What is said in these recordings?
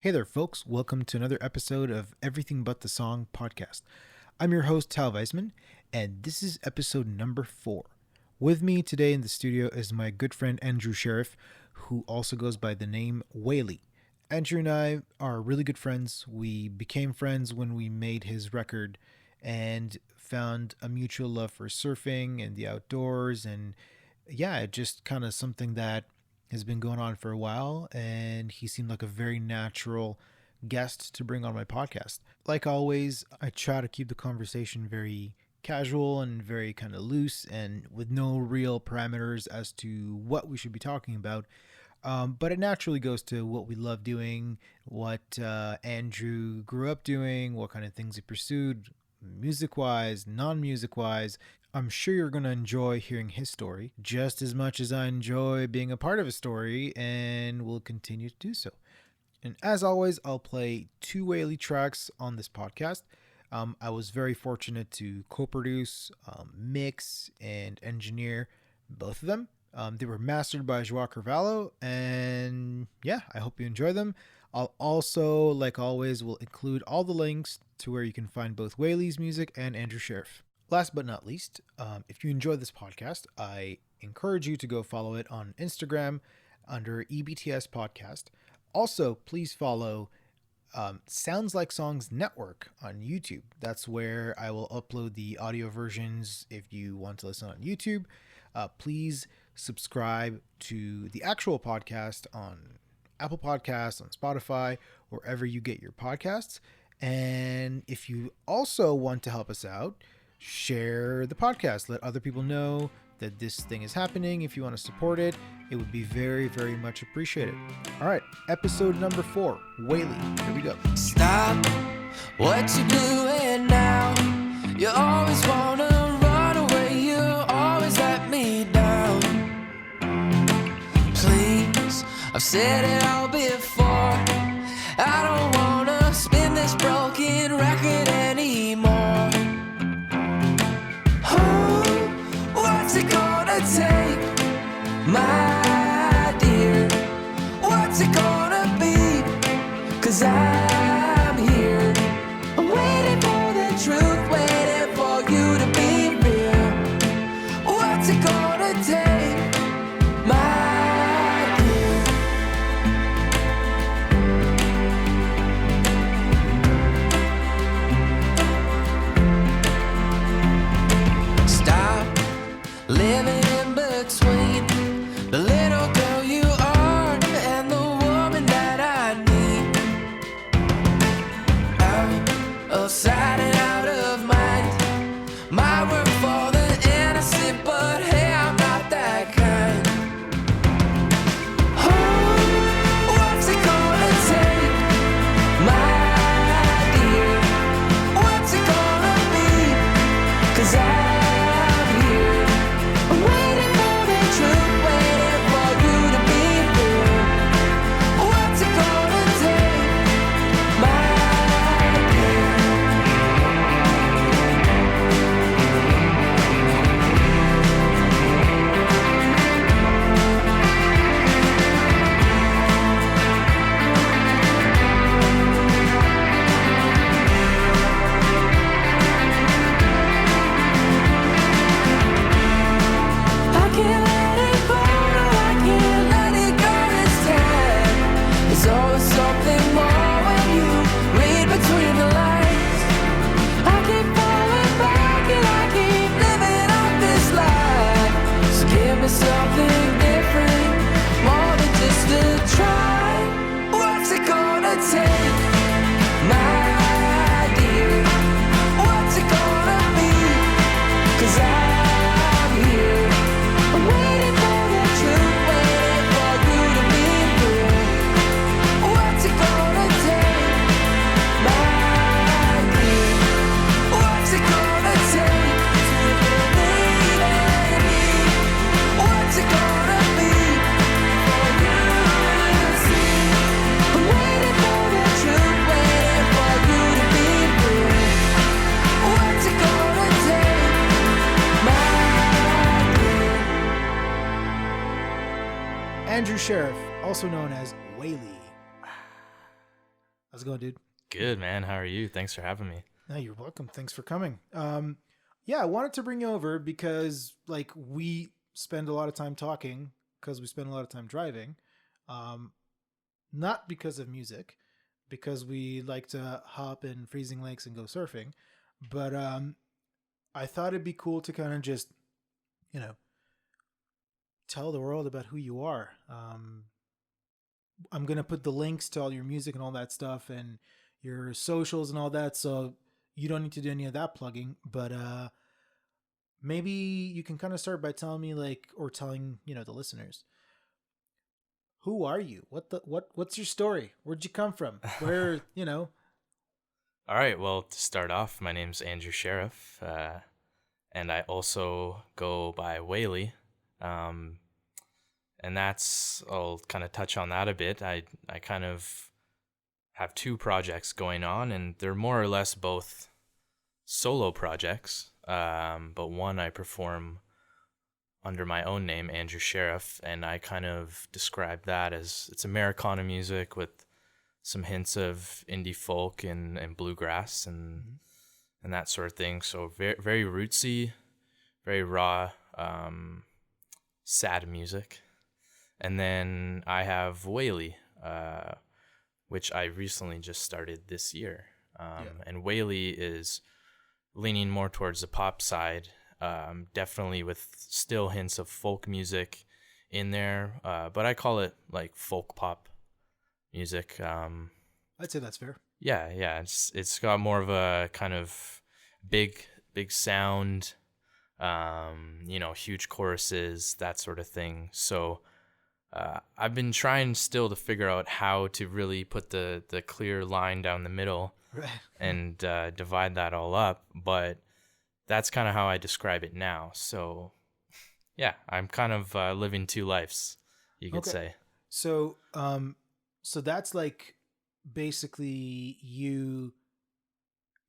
Hey there, folks. Welcome to another episode of Everything But the Song podcast. I'm your host, Tal Weisman, and this is episode number 4. With me today in the studio is my good friend Andrew Sheriff, who also goes by the name Wayley. Andrew and I are really good friends. We became friends when we made his record and found a mutual love for surfing and the outdoors. And yeah, just kind of something that has been going on for a while, and he seemed like a very natural guest to bring on my podcast. Like always, I try to keep the conversation very casual and very kind of loose and with no real parameters as to what we should be talking about. But it naturally goes to what we love doing, what Andrew grew up doing, what kind of things he pursued, music wise, non music wise. I'm sure you're going to enjoy hearing his story just as much as I enjoy being a part of his story, and will continue to do so. And as always, I'll play 2 Wayley tracks on this podcast. I was very fortunate to co-produce, mix, and engineer both of them. They were mastered by Joao Carvalho, and yeah, I hope you enjoy them. I'll also, like always, will include all the links to where you can find both Wayley's music and Andrew Sheriff. Last but not least, if you enjoy this podcast, I encourage you to go follow it on Instagram under EBTS Podcast. Also, please follow Sounds Like Songs Network on YouTube. That's where I will upload the audio versions if you want to listen on YouTube. Please subscribe to the actual podcast on Apple Podcasts, on Spotify, wherever you get your podcasts. And if you also want to help us out, share the podcast. Let other people know that this thing is happening. If you want to support it, it would be very, very much appreciated. All right, episode number 4, Wayley. Here we go. Stop what you're doing now. You always wanna run away. You always let me down. Please, I've said it all before. I don't wanna spin this broken record anymore. What's it gonna take, my dear? What's it gonna be? 'Cause I'm here. I'm waiting for the truth, waiting for you to be real. What's it gonna take, my dear? Stop living in between the little girl you are and the woman that I need. Out of sight and out of mind. My word for the innocent, but hey, I'm not that kind. Oh, what's it gonna take, my dear? What's it gonna be? 'Cause I'm here. I'm waiting for the truth, waiting for you to be real. What's it gonna take, my dear? I can't let it go, no, I can't let it go this time. There's always something more when you read between the lines. I keep falling back and I keep living up this lie. So give me something different, more than just a try. What's it gonna take, my dear? What's it gonna be? 'Cause I'm here. I'm waiting for the truth, waiting for you to be real. What's it gonna take, my dear? What's it gonna take to believe in me? What's it gonna be for you to see? I'm waiting for the truth, waiting for you to be real. What's it gonna take, my dear? Andrew Sheriff, also known as Wayley. How's it going, dude? Good, man. How are you? Thanks for having me. No, you're welcome. Thanks for coming. Yeah, I wanted to bring you over because like we spend a lot of time talking because we spend a lot of time driving. Not because of music, because we like to hop in freezing lakes and go surfing. But I thought it'd be cool to kind of just, you know, tell the world about who you are. I'm gonna put the links to all your music and all that stuff and your socials and all that, so you don't need to do any of that plugging. But maybe you can kind of start by telling me, like, or telling the listeners, who are you? What's your story? Where'd you come from? Where All right. Well, to start off, my name's Andrew Sheriff, and I also go by Wayley. And I'll kind of touch on that a bit. I kind of have two projects going on, and they're more or less both solo projects. But one I perform under my own name, Andrew Sheriff, and I kind of describe that as it's Americana music with some hints of indie folk and bluegrass and that sort of thing. So very, very rootsy, very raw, sad music. And then I have Wayley, which I recently just started this year. And Wayley is leaning more towards the pop side, definitely with still hints of folk music in there. But I call it like folk pop music. I'd say that's fair. Yeah. It's got more of a kind of big sound, huge choruses, that sort of thing. So I've been trying still to figure out how to really put the clear line down the middle, right, and divide that all up. But that's kind of how I describe it now. So yeah, I'm kind of living two lives, you could say. So so that's like basically you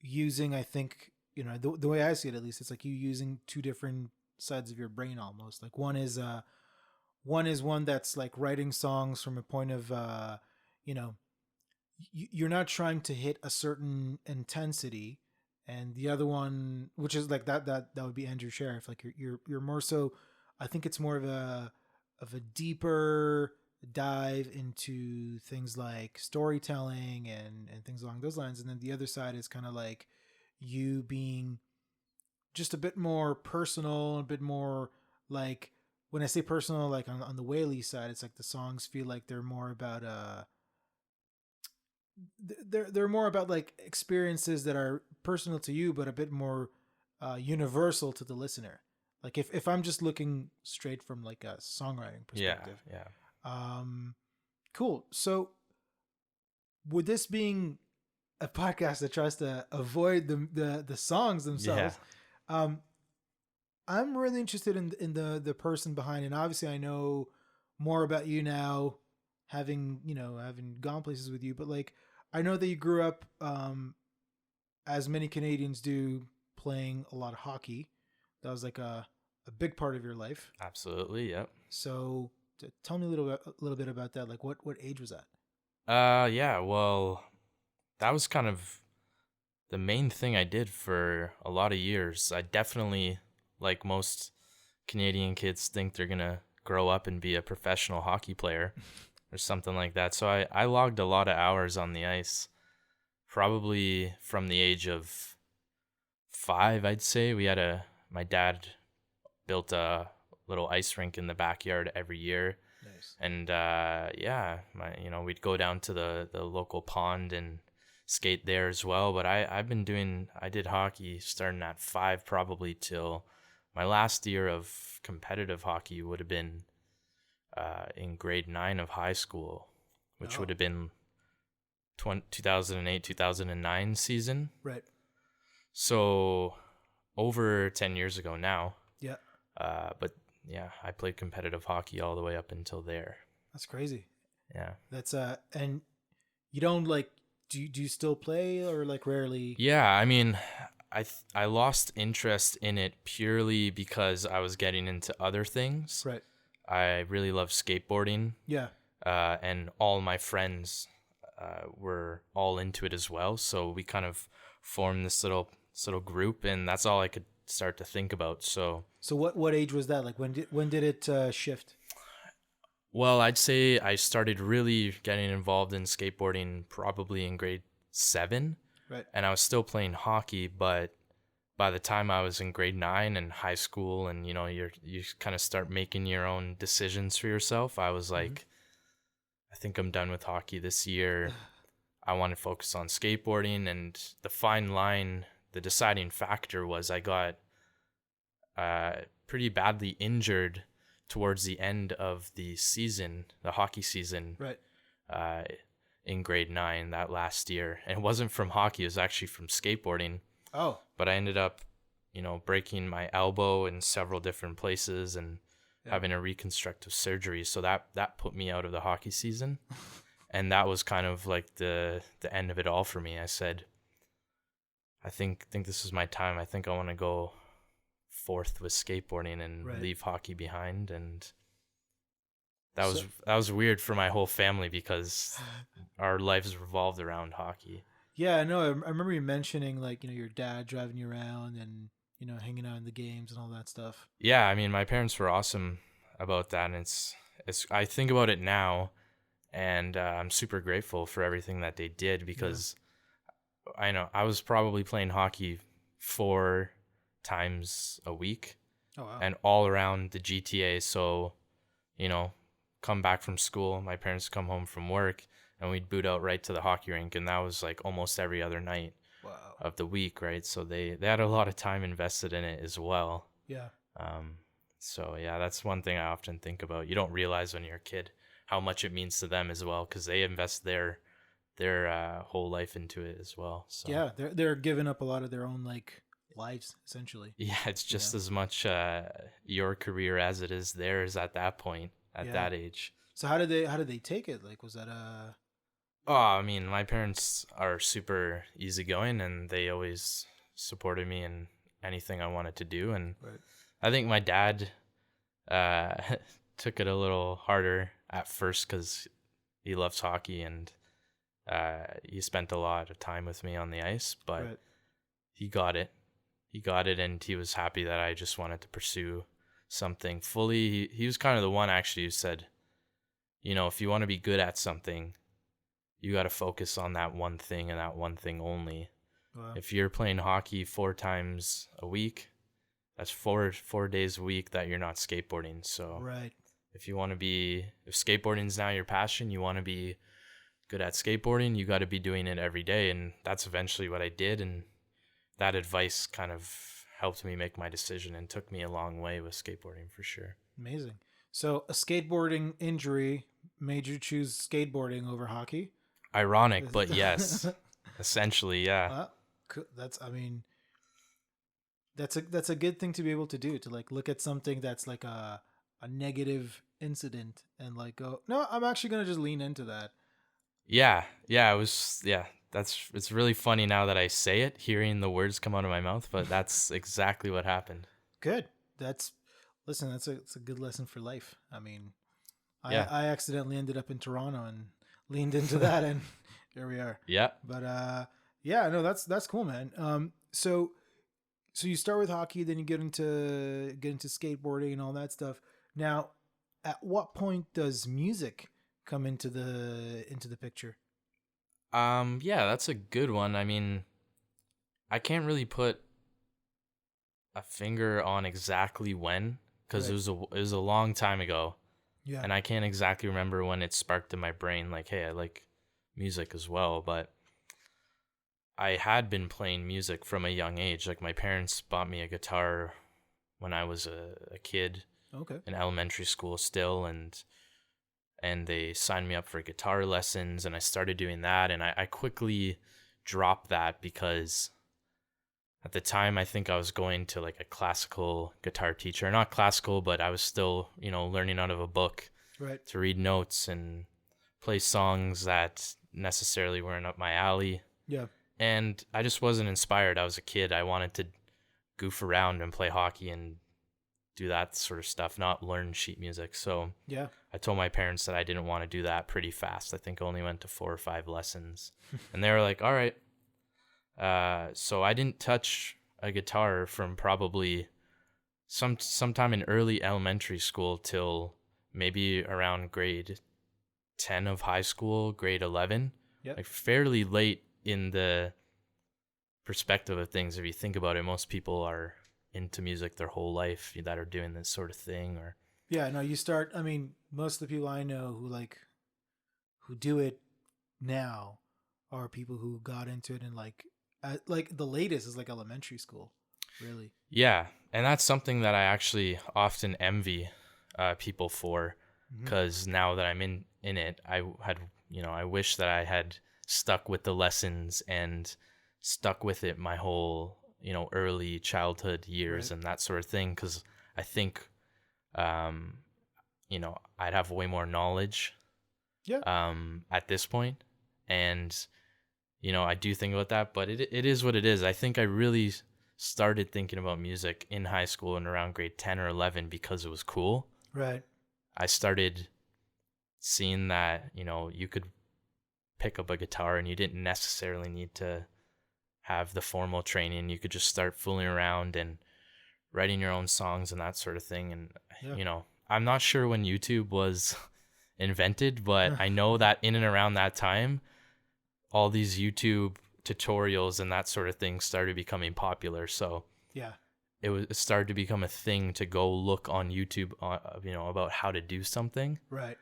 using, I think, the way I see it, at least, it's like you using two different sides of your brain almost. Like one is one that's like writing songs from a point of you're not trying to hit a certain intensity, and the other one, which is like that would be Andrew Sheriff. Like you're more so, I think it's more of a deeper dive into things like storytelling and things along those lines. And then the other side is kind of like you being just a bit more personal, a bit more like, when I say personal, like on the Wayley side, it's like the songs feel like they're more about they're more about like experiences that are personal to you, but a bit more universal to the listener. Like if I'm just looking straight from like a songwriting perspective. Yeah. Cool. So with this being a podcast that tries to avoid the songs themselves, I'm really interested in the person behind it. And obviously I know more about you now, having gone places with you, but like, I know that you grew up, as many Canadians do, playing a lot of hockey. That was like a big part of your life. Absolutely. Yep. So tell me a little bit about that. Like what age was that? Yeah, well, that was kind of the main thing I did for a lot of years. I definitely, like most Canadian kids, think they're going to grow up and be a professional hockey player or something like that. So I logged a lot of hours on the ice, probably from the age of 5, I'd say. My dad built a little ice rink in the backyard every year. Nice. And we'd go down to the local pond and skate there as well. But I did hockey starting at 5 probably till my last year of competitive hockey would have been in grade 9 of high school, which would have been 2008-2009 season. Right. So over 10 years ago now. Yeah. But yeah, I played competitive hockey all the way up until there. That's crazy. Yeah. That's and you don't like, do you still play, or like rarely? Yeah, I mean, I lost interest in it purely because I was getting into other things. Right. I really love skateboarding. Yeah. And all my friends were all into it as well. So we kind of formed this little group, and that's all I could start to think about. So what age was that? Like when did it shift? well, I'd say I started really getting involved in skateboarding probably in grade 7. Right. And I was still playing hockey, but by the time I was in grade 9 and high school, and you kind of start making your own decisions for yourself, I was like, I think I'm done with hockey this year. I want to focus on skateboarding. And the fine line, the deciding factor was I got pretty badly injured towards the end of the season, the hockey season. Right. In grade 9 that last year. And it wasn't from hockey, it was actually from skateboarding. Oh. But I ended up, breaking my elbow in several different places and having a reconstructive surgery. So that put me out of the hockey season. And that was kind of like the end of it all for me. I said, I think this is my time. I think I want to go forth with skateboarding and leave hockey behind. And that was weird for my whole family because our lives revolved around hockey. Yeah, I know. I remember you mentioning like, your dad driving you around and, hanging out in the games and all that stuff. Yeah, I mean, my parents were awesome about that. And it's I think about it now, and I'm super grateful for everything that they did, because I know I was probably playing hockey 4 times a week. Oh, wow. And all around the GTA. So, come back from school, my parents come home from work, and we'd boot out right to the hockey rink, and that was like almost every other night of the week, right? So they had a lot of time invested in it as well. Yeah. So yeah, that's one thing I often think about. You don't realize when you're a kid how much it means to them as well, because they invest their whole life into it as well. So yeah, they're giving up a lot of their own like lives essentially. Yeah, it's just as much your career as it is theirs at that point, at that age. So how did they take it? Like, was that Oh, I mean, my parents are super easygoing, and they always supported me in anything I wanted to do. And I think my dad took it a little harder at first because he loves hockey, and he spent a lot of time with me on the ice, but he got it. He got it, and he was happy that I just wanted to pursue something fully. He was kind of the one actually who said, if you want to be good at something, you got to focus on that one thing and that one thing only. Wow. If you're playing hockey 4 times a week, that's 4 days a week that you're not skateboarding. So if you want to if skateboarding is now your passion, you want to be good at skateboarding, you got to be doing it every day. And that's eventually what I did. And that advice kind of helped me make my decision and took me a long way with skateboarding for sure. Amazing. So a skateboarding injury made you choose skateboarding over hockey? Ironic, but yes, essentially, yeah. That's a good thing to be able to do, to like look at something that's like a negative incident and like go, no, I'm actually going to just lean into that. Yeah. It's really funny now that I say it, hearing the words come out of my mouth, but that's exactly what happened. Good. That's a good lesson for life. I mean, I accidentally ended up in Toronto and leaned into that, and here we are. Yeah. But no, that's cool, man. So you start with hockey, then you get into skateboarding and all that stuff. Now, at what point does music come into the picture? Yeah, that's a good one. I mean, I can't really put a finger on exactly when, because it was a long time ago. Yeah. And I can't exactly remember when it sparked in my brain, like, hey, I like music as well. But I had been playing music from a young age. Like, my parents bought me a guitar when I was a kid in elementary school still. And they signed me up for guitar lessons, and I started doing that. And I quickly dropped that because at the time, I think I was going to like a classical guitar teacher. Not classical, but I was still, learning out of a book to read notes and play songs that necessarily weren't up my alley. Yeah. And I just wasn't inspired. I was a kid. I wanted to goof around and play hockey and do that sort of stuff, not learn sheet music. So Yeah. I told my parents that I didn't want to do that pretty fast. I think I only went to 4 or 5 lessons. And they were like, all right. So I didn't touch a guitar from probably sometime in early elementary school till maybe around grade 10 of high school, grade 11. Yep. Like fairly late in the perspective of things. If you think about it, most people are into music their whole life that are doing this sort of thing. Or Yeah, no, you start, I mean, most of the people I know who do it now are people who got into it in like the latest is like elementary school, really. yeah, and that's something that I actually often envy people for, because now that I'm in it, I wish that I had stuck with the lessons and stuck with it my whole early childhood years, right, and that sort of thing, because I think I'd have way more knowledge at this point. And I do think about that, but it is what it is. I think I really started thinking about music in high school and around grade 10 or 11 because it was cool. Right. I started seeing that you could pick up a guitar and you didn't necessarily need to have the formal training. You could just start fooling around and writing your own songs and that sort of thing. And I'm not sure when YouTube was invented, but I know that in and around that time, all these YouTube tutorials and that sort of thing started becoming popular. So yeah, it started to become a thing to go look on YouTube, about how to do something. Right.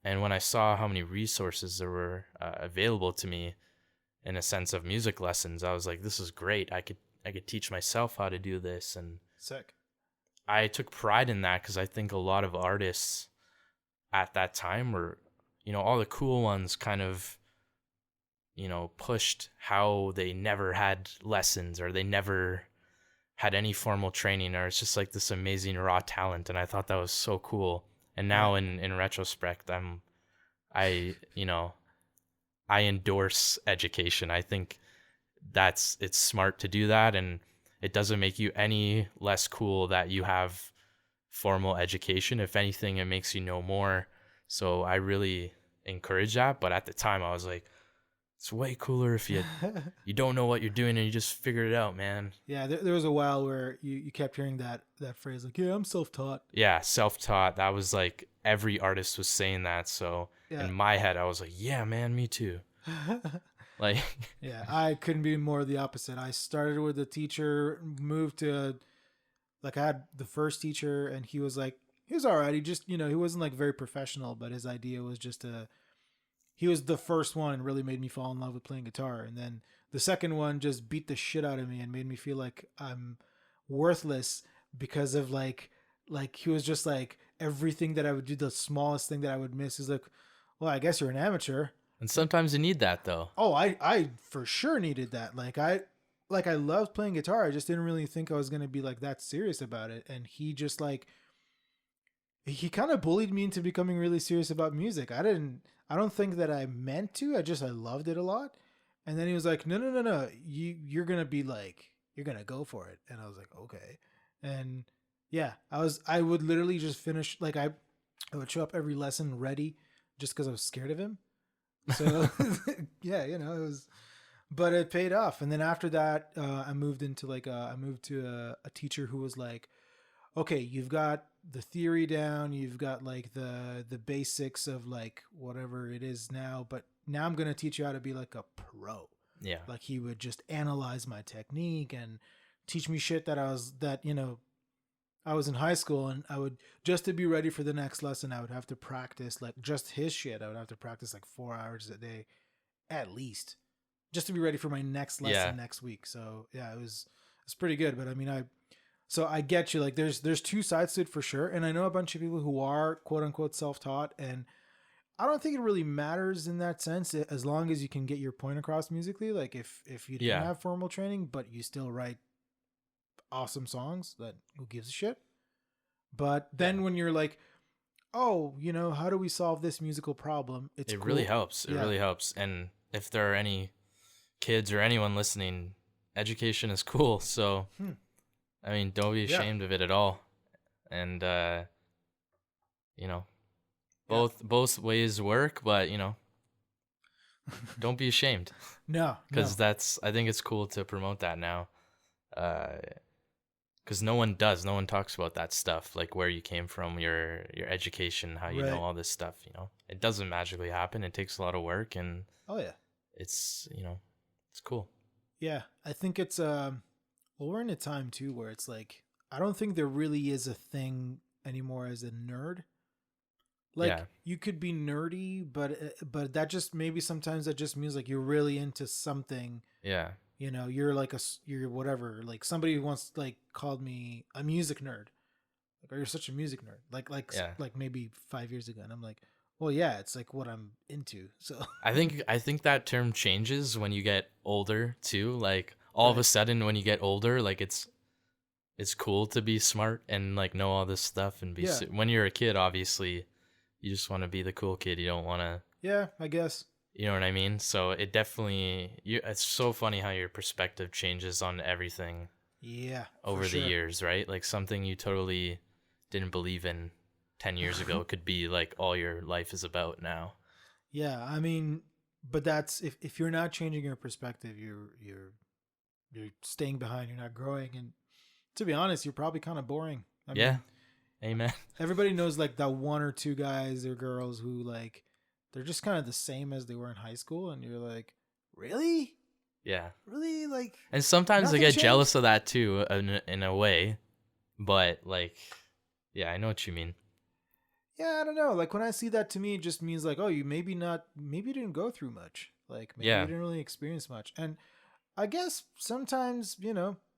And when I saw how many resources there were available to me in a sense of music lessons, I was like, this is great. I could teach myself how to do this. And sick. I took pride in that because I think a lot of artists at that time were, all the cool ones kind of, pushed how they never had lessons or they never had any formal training, or it's just like this amazing raw talent. And I thought that was so cool. And now in retrospect, I endorse education. I think it's smart to do that, and it doesn't make you any less cool that you have formal education. If anything, it makes you know more. So I really encourage that. But at the time, I was like, it's way cooler if you don't know what you're doing and you just figure it out, man. Yeah, there was a while where you kept hearing that phrase, like, yeah, I'm self-taught. Yeah, self-taught. That was like every artist was saying that. So in my head, I was like, yeah, man, me too. Like, yeah, I couldn't be more the opposite. I started with a teacher, moved to, like, I had the first teacher, and he was all right. He just, he wasn't like very professional, but his idea was just he was the first one and really made me fall in love with playing guitar. And then the second one just beat the shit out of me and made me feel like I'm worthless because of like he was just like, everything that I would do, the smallest thing that I would miss is like, well, I guess you're an amateur. And sometimes you need that though. Oh, I for sure needed that. I loved playing guitar. I just didn't really think I was going to be like that serious about it. And he just he kind of bullied me into becoming really serious about music. I don't think that I meant to. I loved it a lot. And then he was like, no. You're going to be like, you're going to go for it. And I was like, okay. And yeah, I would literally just finish, like I would show up every lesson ready just because I was scared of him. So yeah, it was, but it paid off. And then after that, I moved into a teacher who was like, okay, you've got the theory down, you've got like the basics of like whatever it is now, but now I'm going to teach you how to be like a pro. Yeah. Like he would just analyze my technique and teach me shit that I was in high school, and I would, just to be ready for the next lesson, I would have to practice like just his shit. I would have to practice like 4 hours a day at least just to be ready for my next lesson next week. So yeah, it's pretty good. But I mean, so I get you, like there's two sides to it for sure. And I know a bunch of people who are quote unquote self-taught, and I don't think it really matters in that sense, as long as you can get your point across musically. Like if you didn't have formal training, but you still write awesome songs, that who gives a shit. But then when you're like, oh, how do we solve this musical problem? It cool. Really helps. It really helps. And if there are any kids or anyone listening, education is cool. So, I mean, don't be ashamed of it at all. and you know, both ways work, but don't be ashamed, No, because I think it's cool to promote that now, because no one talks about that stuff, like where you came from, your education, how you know Right. all this stuff. It doesn't magically happen. It takes a lot of work, and Oh yeah. it's it's cool. Yeah, I think it's well, we're in a time too where it's like I don't think there really is a thing anymore as a nerd. Like Yeah, you could be nerdy, but that just maybe sometimes that just means like you're really into something. yeah, You're like you're whatever. Like somebody once like called me a music nerd. Like, oh, you're such a music nerd. yeah. Like maybe 5 years ago, and I'm like, well, yeah, it's like what I'm into. So I think that term changes when you get older too. Like all of a right, sudden when you get older, like it's cool to be smart and like know all this stuff and yeah, when you're a kid, obviously you just want to be the cool kid. You don't want to, yeah, I guess, you know what I mean? So it definitely it's so funny how your perspective changes on everything yeah, for over the sure. years, right? Like something you totally didn't believe in 10 years ago could be like all your life is about now. Yeah, I mean, but that's if you're not changing your perspective, you're staying behind. You're not growing, and to be honest, you're probably kind of boring. I Yeah. mean, Amen. everybody knows like that one or two guys or girls who like they're just kind of the same as they were in high school, and you're like, really, Yeah. really, like And sometimes I nothing get changed. jealous of that too, in a way. But like, yeah, I know what you mean. Yeah, I don't know. Like when I see that, to me, it just means like, oh, you maybe not, maybe you didn't go through much. Like maybe you Yeah, didn't really experience much, and I guess sometimes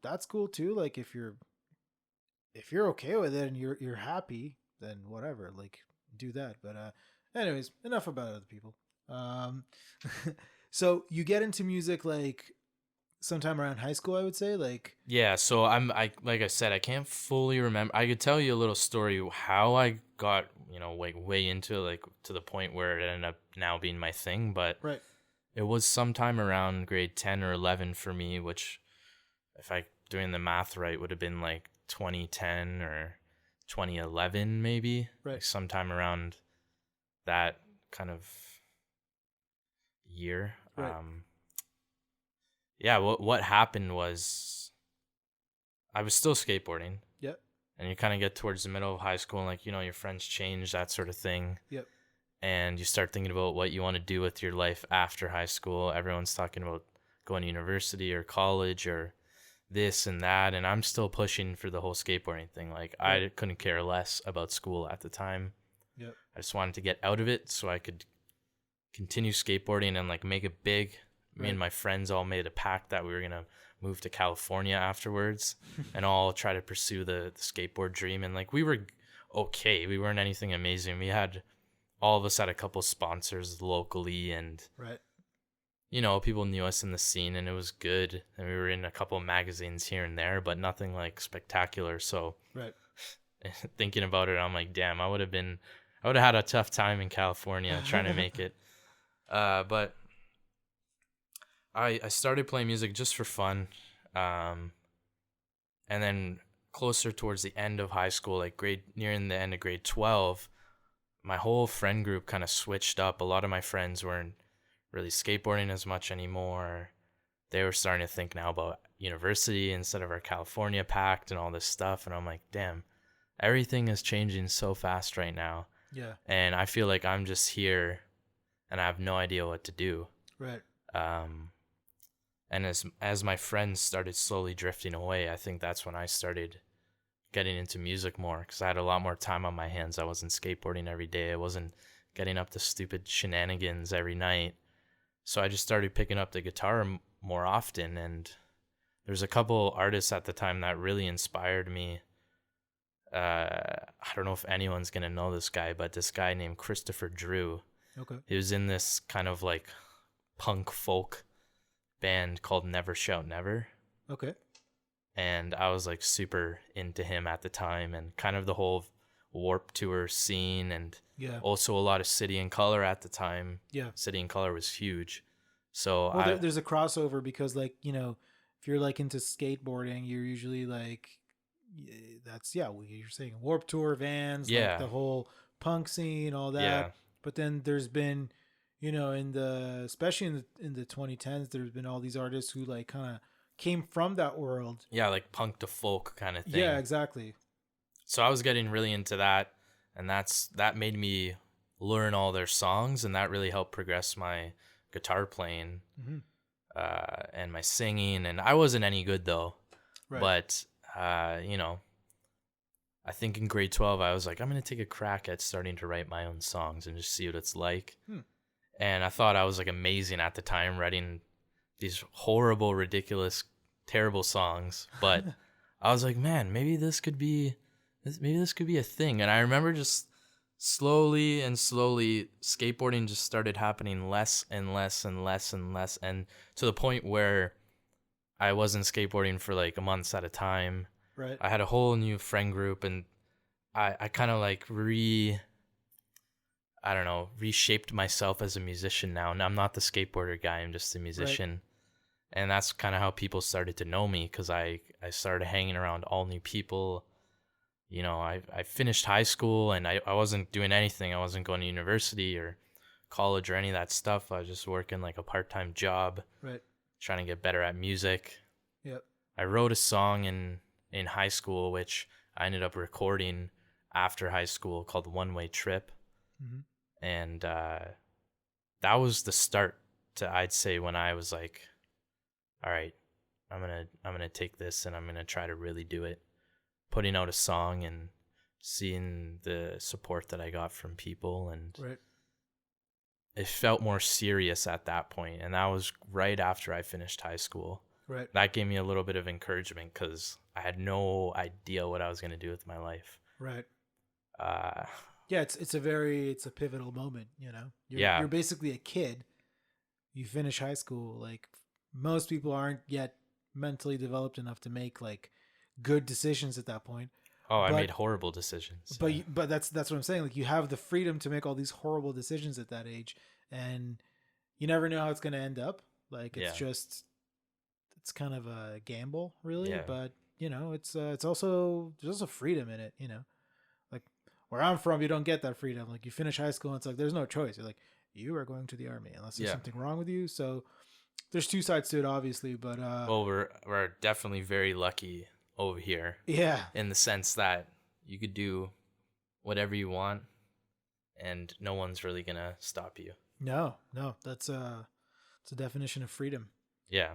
that's cool too. Like if you're okay with it and you're happy, then whatever, like do that. But anyways, enough about other people. Um, so you get into music like sometime around high school, I would say. Like yeah. So I like I said, I can't fully remember. I could tell you a little story how I got like way into it, like to the point where it ended up now being my thing. But right, it was sometime around grade 10 or 11 for me, which if I doing the math right would have been like 2010 or 2011 maybe, right, like sometime around that kind of year. right. Yeah, what happened was I was still skateboarding, Yep, and you kind of get towards the middle of high school, and like your friends change, that sort of thing, yep, and you start thinking about what you want to do with your life after high school. Everyone's talking about going to university or college or this and that, and I'm still pushing for the whole skateboarding thing. Like right, I couldn't care less about school at the time. yep, I just wanted to get out of it so I could continue skateboarding and like make it big. Me and right. my friends all made a pact that we were gonna move to California afterwards and all try to pursue the skateboard dream. And like we were okay, we weren't anything amazing. We had all of us had a couple sponsors locally, and Right. people knew us in the scene, and it was good. And we were in a couple magazines here and there, but nothing like spectacular. So Right. thinking about it, I'm like, damn, I would have had a tough time in California trying to make it. But I started playing music just for fun. And then closer towards the end of high school, like nearing the end of grade 12, my whole friend group kind of switched up. A lot of my friends weren't really skateboarding as much anymore. They were starting to think now about university instead of our California pact and all this stuff. And I'm like, damn, everything is changing so fast right now. Yeah. And I feel like I'm just here and I have no idea what to do. Right. And as my friends started slowly drifting away, I think that's when I started getting into music more, because I had a lot more time on my hands. I wasn't skateboarding every day. I wasn't getting up to stupid shenanigans every night. So I just started picking up the guitar more often. And there's a couple artists at the time that really inspired me. I don't know if anyone's going to know this guy, but this guy named Christopher Drew. Okay. He was in this kind of like punk folk band called Never Shout Never. Okay. And I was like super into him at the time, and kind of the whole Warped Tour scene, and Yeah. also a lot of City and Color at the time. Yeah. City and Color was huge. So Well, there's a crossover because, like, if you're like into skateboarding, you're usually like that's what you're saying, Warped Tour, Vans, like Yeah. the whole punk scene, all that. Yeah. But then there's been, in the especially in the 2010s, there's been all these artists who like kind of came from that world. Yeah, like punk to folk kind of thing. Yeah, exactly. So I was getting really into that, and that made me learn all their songs, and that really helped progress my guitar playing and my singing. And I wasn't any good though, but I think in grade 12 I was like, I'm gonna take a crack at starting to write my own songs and just see what it's like. And I thought I was like amazing at the time, writing these horrible, ridiculous, terrible songs. But I was like, man, maybe this could be a thing. And I remember just slowly skateboarding just started happening less and less and less and less, and to the point where I wasn't skateboarding for like months at a time. Right. I had a whole new friend group, and I kind of like reshaped myself as a musician now. And I'm not the skateboarder guy, I'm just a musician. Right. And that's kind of how people started to know me, because I started hanging around all new people. I finished high school, and I wasn't doing anything. I wasn't going to university or college or any of that stuff. I was just working like a part-time job, right, trying to get better at music. Yep. I wrote a song in high school, which I ended up recording after high school, called One Way Trip. And that was the start to, I'd say, when I was like, all right, I'm gonna take this and I'm gonna try to really do it. Putting out a song and seeing the support that I got from people, and right, it felt more serious at that point. And that was right after I finished high school. Right. That gave me a little bit of encouragement, because I had no idea what I was going to do with my life. Right. It's a pivotal moment, You're basically a kid. You finish high school. Like, most people aren't yet mentally developed enough to make like good decisions at that point. I made horrible decisions. But that's what I'm saying. Like, you have the freedom to make all these horrible decisions at that age, and you never know how it's going to end up. Like, it's kind of a gamble, really. Yeah. But it's also, there's also freedom in it. Like where I'm from, you don't get that freedom. Like, you finish high school, and it's like there's no choice. You're like, you are going to the army unless there's something wrong with you. So there's two sides to it, obviously. But we're definitely very lucky over here. Yeah. In the sense that you could do whatever you want, and no one's really gonna stop you. No, that's it's a definition of freedom. Yeah.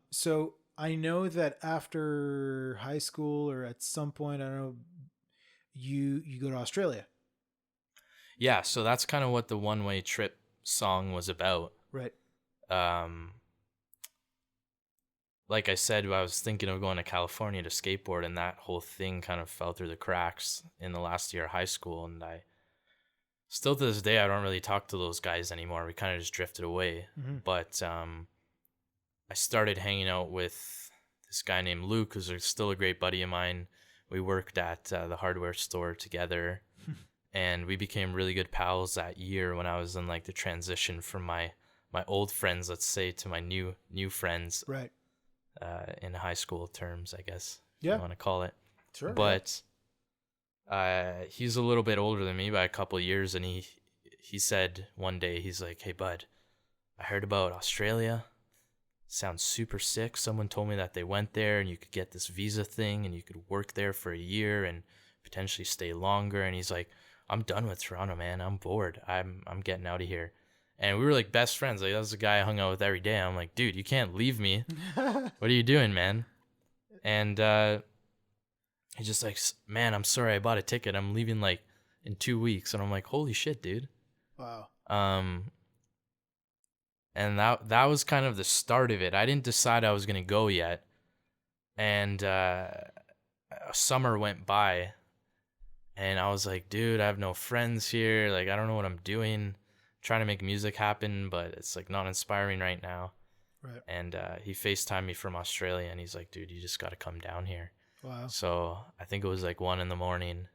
So I know that after high school, or at some point, I don't know, you go to Australia. Yeah, so that's kind of what the One Way Trip song was about. Right. Like I said, I was thinking of going to California to skateboard, and that whole thing kind of fell through the cracks in the last year of high school. And I still, to this day, I don't really talk to those guys anymore. We kind of just drifted away. But I started hanging out with this guy named Luke, who's still a great buddy of mine. We worked at the hardware store together, and we became really good pals that year when I was in like the transition from my old friends, let's say, to my new friends. Right. In high school terms, I guess. Yeah. You want to call it. Sure. But he's a little bit older than me by a couple of years, and he said one day, he's like, "Hey, bud, I heard about Australia. Sounds super sick. Someone told me that they went there and you could get this visa thing and you could work there for a year and potentially stay longer." And he's like, "I'm done with Toronto, man. I'm bored. I'm getting out of here." And we were like best friends. Like, that was the guy I hung out with every day. I'm like, "Dude, you can't leave me. What are you doing, man?" And he's just like, "Man, I'm sorry, I bought a ticket. I'm leaving like in 2 weeks." And I'm like, "Holy shit, dude." Wow. And that was kind of the start of it. I didn't decide I was gonna go yet. And a summer went by, and I was like, "Dude, I have no friends here. Like, I don't know what I'm doing. Trying to make music happen, but it's like not inspiring right now." Right. And he FaceTimed me from Australia, and he's like, "Dude, you just got to come down here." Wow. So I think it was like 1 a.m,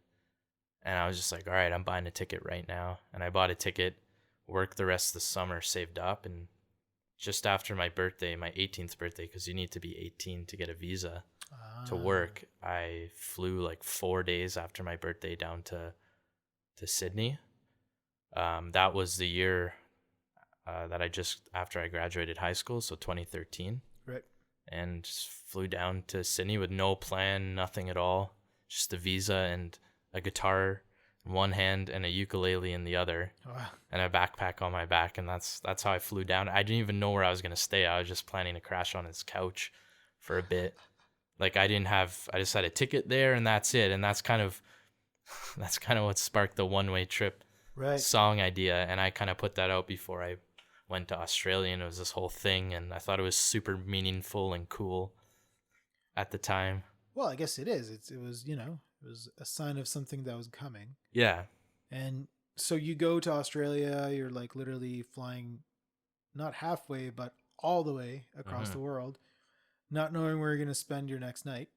and I was just like, "All right, I'm buying a ticket right now." And I bought a ticket, worked the rest of the summer, saved up, and just after my birthday, my 18th birthday, because you need to be 18 to get a visa. to work, I flew like 4 days after my birthday down to Sydney. That was the year that after I graduated high school, so 2013. Right. And just flew down to Sydney with no plan, nothing at all, just a visa and a guitar in one hand and a ukulele in the other, and a backpack on my back, and that's how I flew down. I didn't even know where I was gonna stay. I was just planning to crash on his couch for a bit. Like I just had a ticket there, and that's it. And that's kind of what sparked the one-way trip song idea. And I kind of put that out before I went to Australia, and it was this whole thing, and I thought it was super meaningful and cool at the time. Well, I guess it is. It was a sign of something that was coming. Yeah. And so you go to Australia, you're like literally flying not halfway, but all the way across the world, not knowing where you're going to spend your next night,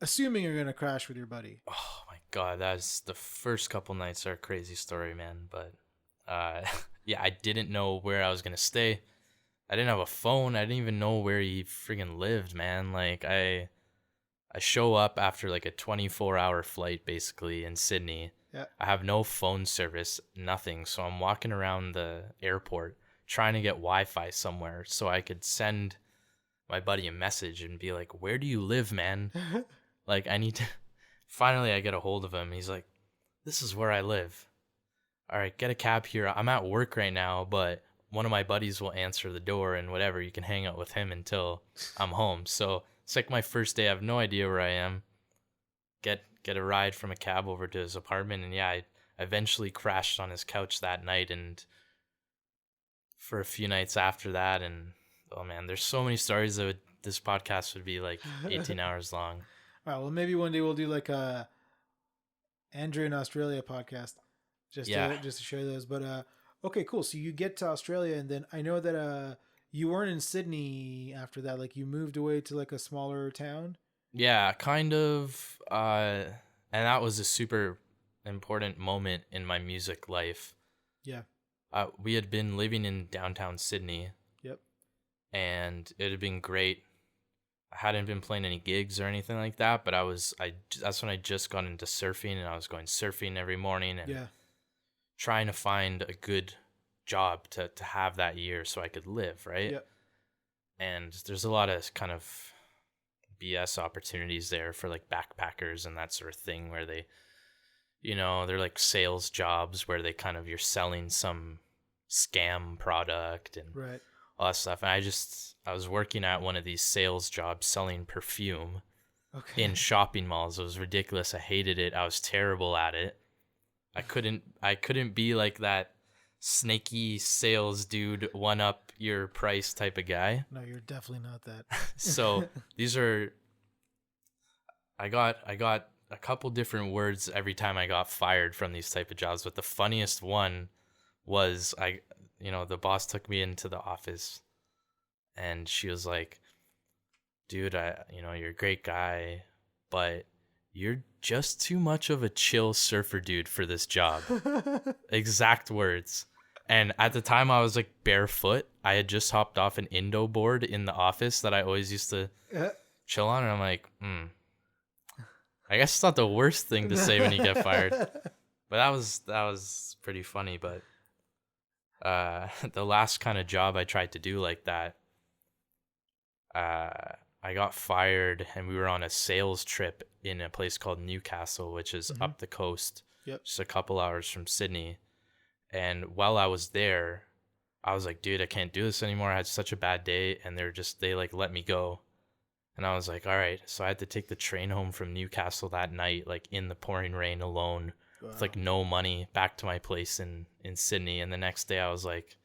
assuming you're going to crash with your buddy. Oh my God. That's the first couple nights are a crazy story, man. But yeah, I didn't know where I was going to stay. I didn't have a phone. I didn't even know where he friggin' lived, man. Like I show up after like a 24-hour flight basically in Sydney. Yeah. I have no phone service, nothing. So I'm walking around the airport trying to get Wi-Fi somewhere so I could send my buddy a message and be like, "Where do you live, man?" Like I need to. Finally, I get a hold of him. He's like, "This is where I live. All right, get a cab here. I'm at work right now, but one of my buddies will answer the door and whatever. You can hang out with him until I'm home." So it's like my first day. I have no idea where I am. Get a ride from a cab over to his apartment, and yeah, I eventually crashed on his couch that night, and for a few nights after that. And oh man, there's so many stories that this podcast would be like 18 hours long. All right, well maybe one day we'll do like a Andrew in Australia podcast, just to share those. But okay, cool. So you get to Australia, and then I know that you weren't in Sydney after that. Like you moved away to like a smaller town. Yeah, kind of. And that was a super important moment in my music life. Yeah. We had been living in downtown Sydney. Yep. And it had been great. I hadn't been playing any gigs or anything like that, but that's when I just got into surfing, and I was going surfing every morning and trying to find a good job to have that year so I could live, right? Yep. And there's a lot of kind of BS opportunities there for like backpackers and that sort of thing where they, they're like sales jobs where they kind of, you're selling some scam product and all that stuff. And I was working at one of these sales jobs selling perfume in shopping malls. It was ridiculous. I hated it. I was terrible at it. I couldn't be like that snaky sales dude, one up your price type of guy. No, you're definitely not that. So I got a couple different words every time I got fired from these type of jobs, but the funniest one was the boss took me into the office and she was like, "Dude, you're a great guy, but you're just too much of a chill surfer dude for this job." Exact words. And at the time I was like barefoot. I had just hopped off an Indo board in the office that I always used to chill on. And I'm like, I guess it's not the worst thing to say when you get fired. But that was pretty funny. But the last kind of job I tried to do like that, I got fired and we were on a sales trip in a place called Newcastle, which is up the coast, just a couple hours from Sydney. And while I was there, I was like, "Dude, I can't do this anymore. I had such a bad day." And they like let me go. And I was like, all right. So I had to take the train home from Newcastle that night, like in the pouring rain alone with like no money, back to my place in Sydney. And the next day I was like,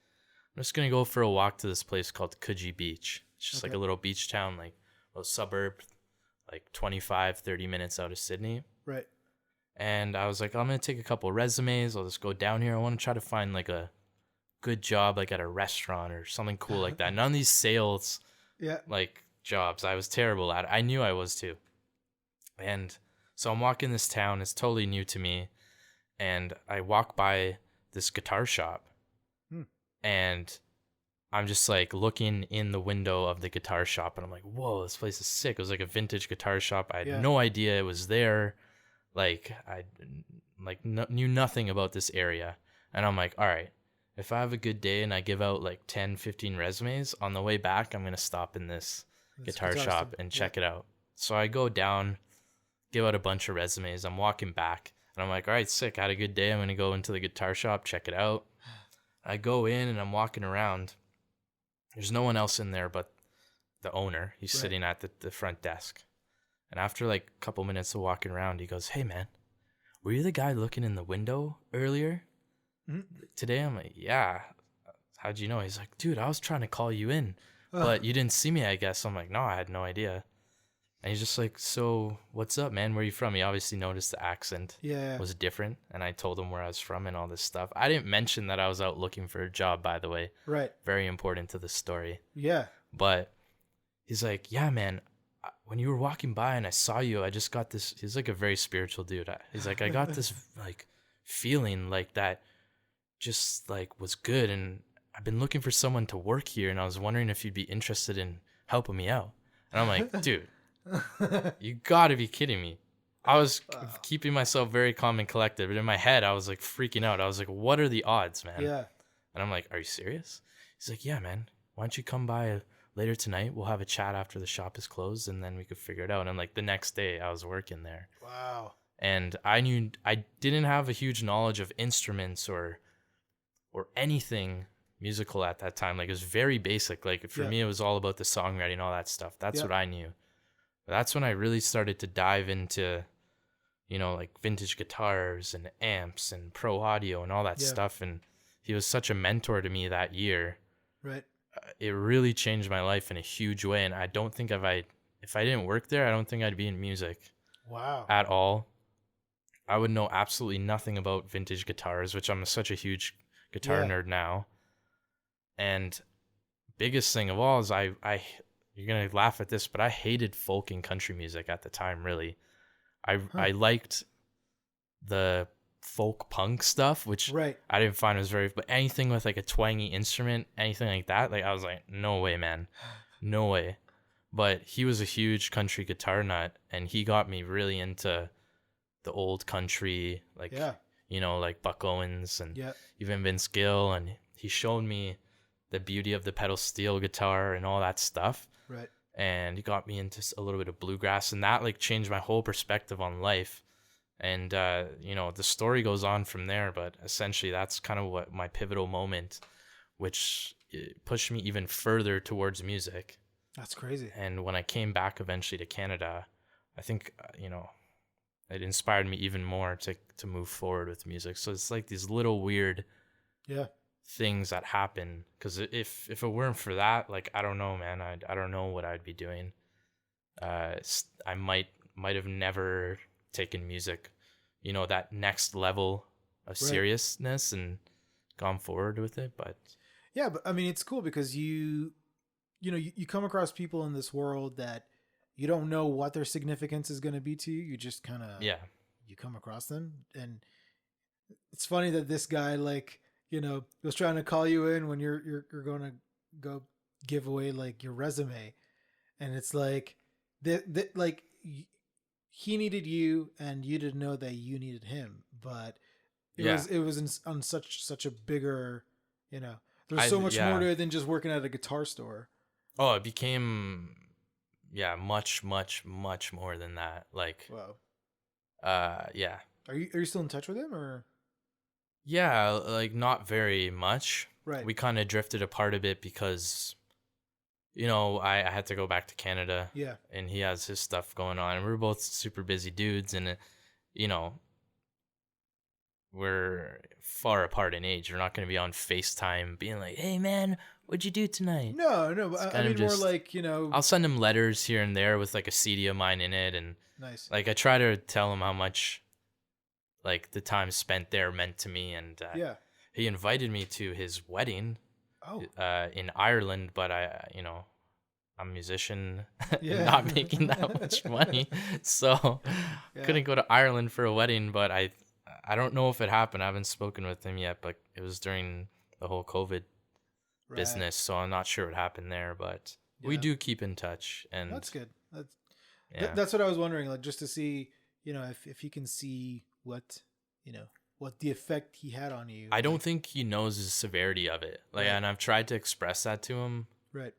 I'm just going to go for a walk to this place called Coogee Beach. It's just like a little beach town, like a suburb, like 25, 30 minutes out of Sydney. Right. And I was like, I'm going to take a couple resumes. I'll just go down here. I want to try to find like a good job, like at a restaurant or something cool like that. None of these sales like jobs. I was terrible at it. I knew I was too. And so I'm walking this town. It's totally new to me. And I walk by this guitar shop. And I'm just like looking in the window of the guitar shop, and I'm like, whoa, this place is sick. It was like a vintage guitar shop. I had Yeah. no idea it was there. Like knew nothing about this area. And I'm like, all right, if I have a good day and I give out like 10, 15 resumes, on the way back, I'm going to stop in this guitar shop store. and check it out. So I go down, give out a bunch of resumes. I'm walking back, and I'm like, all right, sick. I had a good day. I'm going to go into the guitar shop, check it out. I go in and I'm walking around. There's no one else in there but the owner. He's Right. sitting at the front desk. And after like a couple minutes of walking around, he goes, hey, man, were you the guy looking in the window earlier today? I'm like, yeah. How'd you know? He's like, dude, I was trying to call you in, but you didn't see me, I guess. I'm like, no, I had no idea. And he's just like, so what's up, man? Where are you from? He obviously noticed the accent Yeah. was different. And I told him where I was from and all this stuff. I didn't mention that I was out looking for a job, by the way. Right. Very important to the story. Yeah. But he's like, yeah, man, when you were walking by and I saw you, I just got this. He's like a very spiritual dude. He's like, I got this like feeling like that just like was good. And I've been looking for someone to work here. And I was wondering if you'd be interested in helping me out. And I'm like, dude, you gotta be kidding me. I was keeping myself very calm and collected, but in my head, I was like freaking out. I was like, what are the odds, man? Yeah. And I'm like, are you serious? He's like, yeah, man. Why don't you come by later tonight? We'll have a chat after the shop is closed, and then we could figure it out. And like the next day, I was working there. Wow. And I knew I didn't have a huge knowledge of instruments or anything musical at that time. Like it was very basic. Like for me, it was all about the songwriting, all that stuff. That's what I knew. But that's when I really started to dive into, you know, like vintage guitars and amps and pro audio and all that stuff. And he was such a mentor to me that year. Right. It really changed my life in a huge way. And I don't think if I didn't work there, I don't think I'd be in music. Wow. At all. I would know absolutely nothing about vintage guitars, which I'm such a huge guitar nerd now. And biggest thing of all is I you're going to laugh at this, but I hated folk and country music at the time, really. I liked the folk punk stuff, which I didn't find was very, but anything with like a twangy instrument, anything like that, like I was like, no way, man. No way. But he was a huge country guitar nut, and he got me really into the old country, like, you know, like Buck Owens and even Vince Gill. And he showed me the beauty of the pedal steel guitar and all that stuff. Right. And he got me into a little bit of bluegrass, and that like changed my whole perspective on life. And, you know, the story goes on from there, but essentially that's kind of what my pivotal moment, which pushed me even further towards music. That's crazy. And when I came back eventually to Canada, I think, you know, it inspired me even more to move forward with music. So it's like these little weird things that happen. Because if it weren't for that, like, I don't know, man. I don't know what I'd be doing. I might have never taken music, you know, that next level of seriousness and gone forward with it. But yeah, but I mean, it's cool because you come across people in this world that you don't know what their significance is going to be to you. You just kind of, you come across them. And it's funny that this guy, like, you know, was trying to call you in when you're going to go give away like your resume. And it's like like he needed you and you didn't know that you needed him, but it was on such a bigger, you know, there's so much more to it than just working at a guitar store. Oh, it became, much, much, much more than that. Like, wow. Yeah. Are you still in touch with him or? Yeah, like not very much. Right. We kind of drifted apart a bit because, you know, I had to go back to Canada. Yeah. And he has his stuff going on. And we're both super busy dudes. And, you know, we're far apart in age. We're not going to be on FaceTime being like, hey, man, what'd you do tonight? No. But I mean, more like, you know. I'll send him letters here and there with like a CD of mine in it. And nice. Like I try to tell him how much like the time spent there meant to me. And he invited me to his wedding in Ireland. But I'm a musician not making that much money. So couldn't go to Ireland for a wedding. But I don't know if it happened. I haven't spoken with him yet, but it was during the whole COVID Right. business, so I'm not sure what happened there, but we Yeah. do keep in touch. And That's good. yeah, That's what I was wondering, like just to see, if he can see what, what the effect he had on you. I don't think he knows the severity of it. Like, Right. and I've tried to express that to him, Right.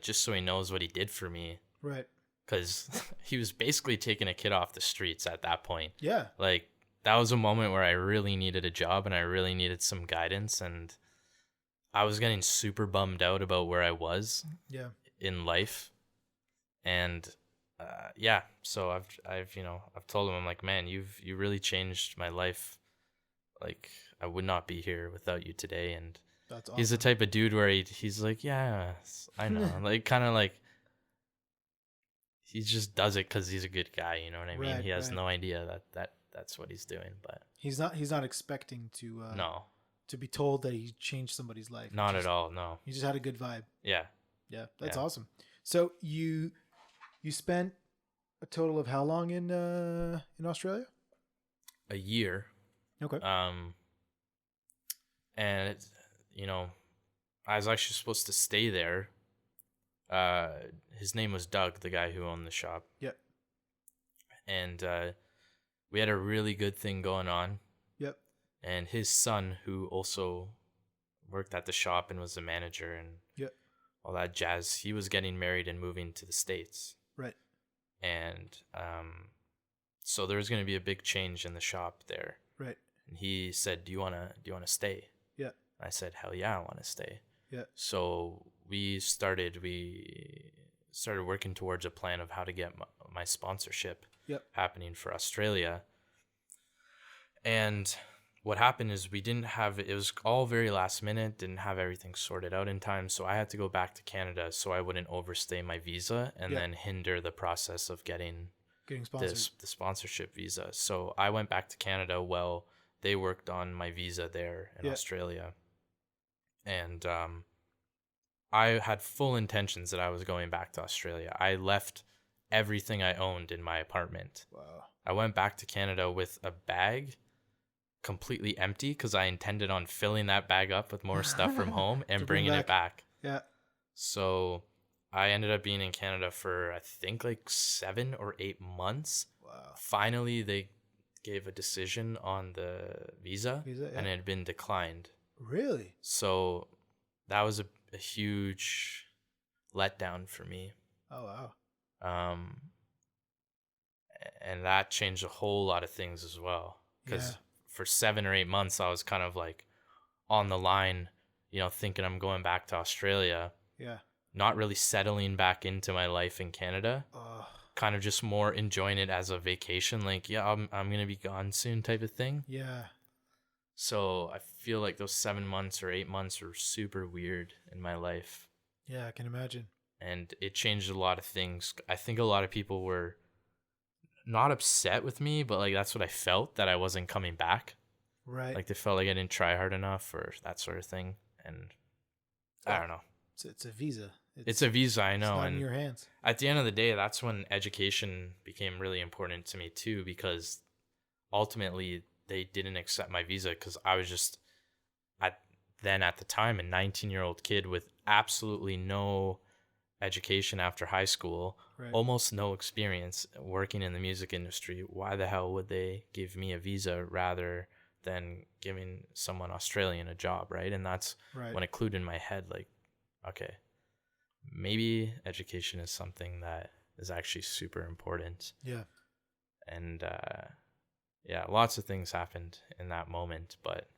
just so he knows what he did for me. Right. Because he was basically taking a kid off the streets at that point. Yeah. Like, that was a moment where I really needed a job and I really needed some guidance, and I was getting super bummed out about where I was Yeah. in life. And yeah, so I've told him, I'm like, man, you really changed my life. Like, I would not be here without you today. And That's awesome. he's the type of dude where he's like, yeah, I know. Like, kind of like, he just does it because he's a good guy. You know what I mean? Right, He has right. no idea that's what he's doing. But He's not expecting to no, to be told that he changed somebody's life. not at all. No. He just had a good vibe. Yeah. Yeah, that's Yeah. awesome. So you spent a total of how long in Australia? A year. Okay. And it's, I was actually supposed to stay there. His name was Doug, the guy who owned the shop. Yep. And we had a really good thing going on. Yep. And his son, who also worked at the shop and was the manager and Yep. all that jazz, he was getting married and moving to the States. Right. And so there was going to be a big change in the shop there. Right. And he said, do you want to stay? Yeah. I said, hell yeah, I want to stay. Yeah. So we started working towards a plan of how to get my sponsorship Yep. happening for Australia. And what happened is it was all very last minute, didn't have everything sorted out in time. So I had to go back to Canada so I wouldn't overstay my visa and Yep. then hinder the process of getting sponsored. the sponsorship visa. So I went back to Canada while they worked on my visa there in Yeah. Australia. And I had full intentions that I was going back to Australia. I left everything I owned in my apartment. Wow. I went back to Canada with a bag completely empty because I intended on filling that bag up with more stuff from home and To bring bringing it back. Yeah. So I ended up being in Canada for, I think, like 7 or 8 months. Wow. Finally, they gave a decision on the visa, Visa, yeah. and it had been declined. Really? So that was a huge letdown for me. Oh wow. And that changed a whole lot of things as well. Because Yeah. for 7 or 8 months, I was kind of like on the line, thinking I'm going back to Australia, Yeah. not really settling back into my life in Canada. Kind of just more enjoying it as a vacation, like, yeah, I'm gonna be gone soon type of thing. Yeah. So I feel like those 7 months or 8 months were super weird in my life, Yeah, I can imagine. and it changed a lot of things. I think a lot of people were not upset with me, but like that's what I felt, that I wasn't coming back. Right. Like they felt like I didn't try hard enough or that sort of thing, and I don't know. It's a visa. It's a visa, I It's know, not in and your hands. at the end of the day, that's when education became really important to me too, because ultimately they didn't accept my visa because I was just at the time a 19-year-old kid with absolutely no education after high school, Right. almost no experience working in the music industry. Why the hell would they give me a visa rather than giving someone Australian a job, right? And that's Right. when it clued in my head, like, okay, maybe education is something that is actually super important. Yeah. And yeah, lots of things happened in that moment, but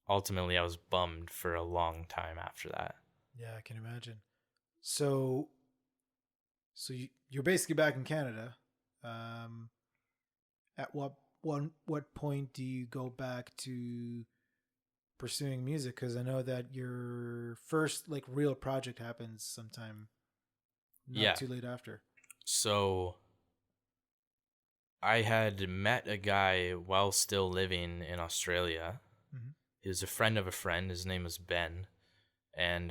ultimately I was bummed for a long time after that. Yeah, I can imagine. So you're basically back in Canada. At what point do you go back to pursuing music? Because I know that your first like real project happens sometime not Yeah. too late after. So I had met a guy while still living in Australia. Mhm. He was a friend of a friend. His name was Ben. And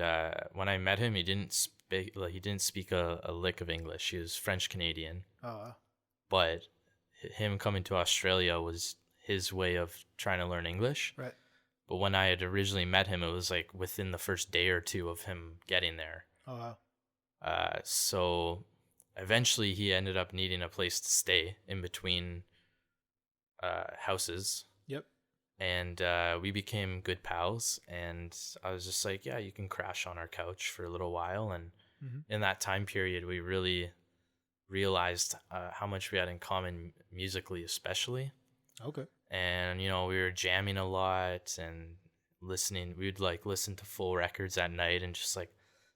when I met him, he didn't speak a lick of English. He was French Canadian. Oh, But him coming to Australia was his way of trying to learn English. right. But when I had originally met him, it was like within the first day or two of him getting there. Oh wow. So eventually he ended up needing a place to stay in between houses. Yep. And we became good pals. And I was just like, yeah, you can crash on our couch for a little while. And in that time period, we really realized how much we had in common musically, especially. Okay. And we were jamming a lot and listening. We'd like listen to full records at night and just like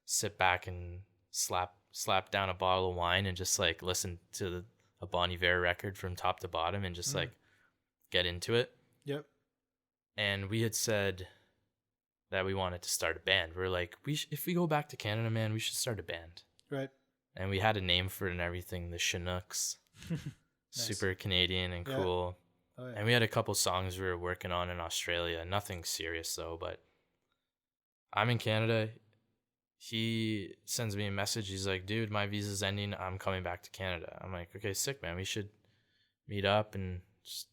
sit back and slap down a bottle of wine and just like listen to a Bon Iver record from top to bottom and just like get into it. Yep. And we had said that we wanted to start a band. We're like, if we go back to Canada, man, we should start a band. Right. And we had a name for it and everything, the Chinooks. Nice. Super Canadian and cool. Oh, yeah. And we had a couple songs we were working on in Australia. Nothing serious though, but I'm in Canada. He sends me a message. He's like, dude, my visa's ending. I'm coming back to Canada. I'm like, okay, sick, man. We should meet up and just,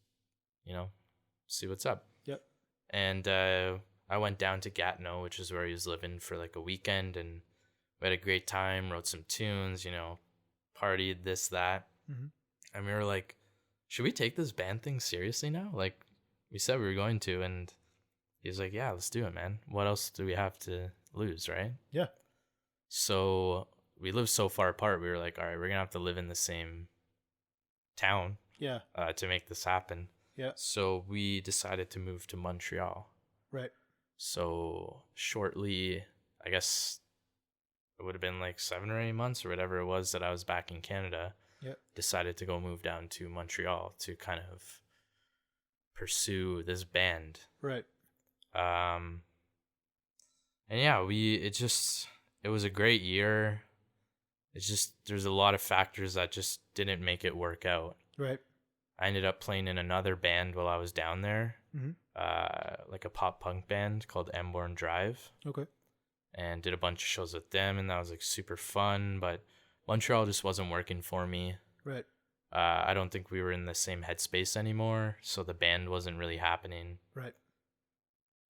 see what's up. Yep. And I went down to Gatineau, which is where he was living, for like a weekend, and we had a great time, wrote some tunes, partied, this, that. And we were like, should we take this band thing seriously now? Like, we said we were going to, and he's like, yeah, let's do it, man. What else do we have to lose, right? Yeah. So we live so far apart, we were like, all right, we're going to have to live in the same town to make this happen. Yeah. So we decided to move to Montreal. Right. So shortly, I guess it would have been like 7 or 8 months or whatever it was that I was back in Canada. Yep. Decided to go move down to Montreal to kind of pursue this band. Right. And yeah, it was a great year. It's just, there's a lot of factors that just didn't make it work out. Right. I ended up playing in another band while I was down there, like a pop punk band called Emborn Drive. Okay. And did a bunch of shows with them, and that was like super fun, but Montreal just wasn't working for me. Right. I don't think we were in the same headspace anymore, so the band wasn't really happening. Right.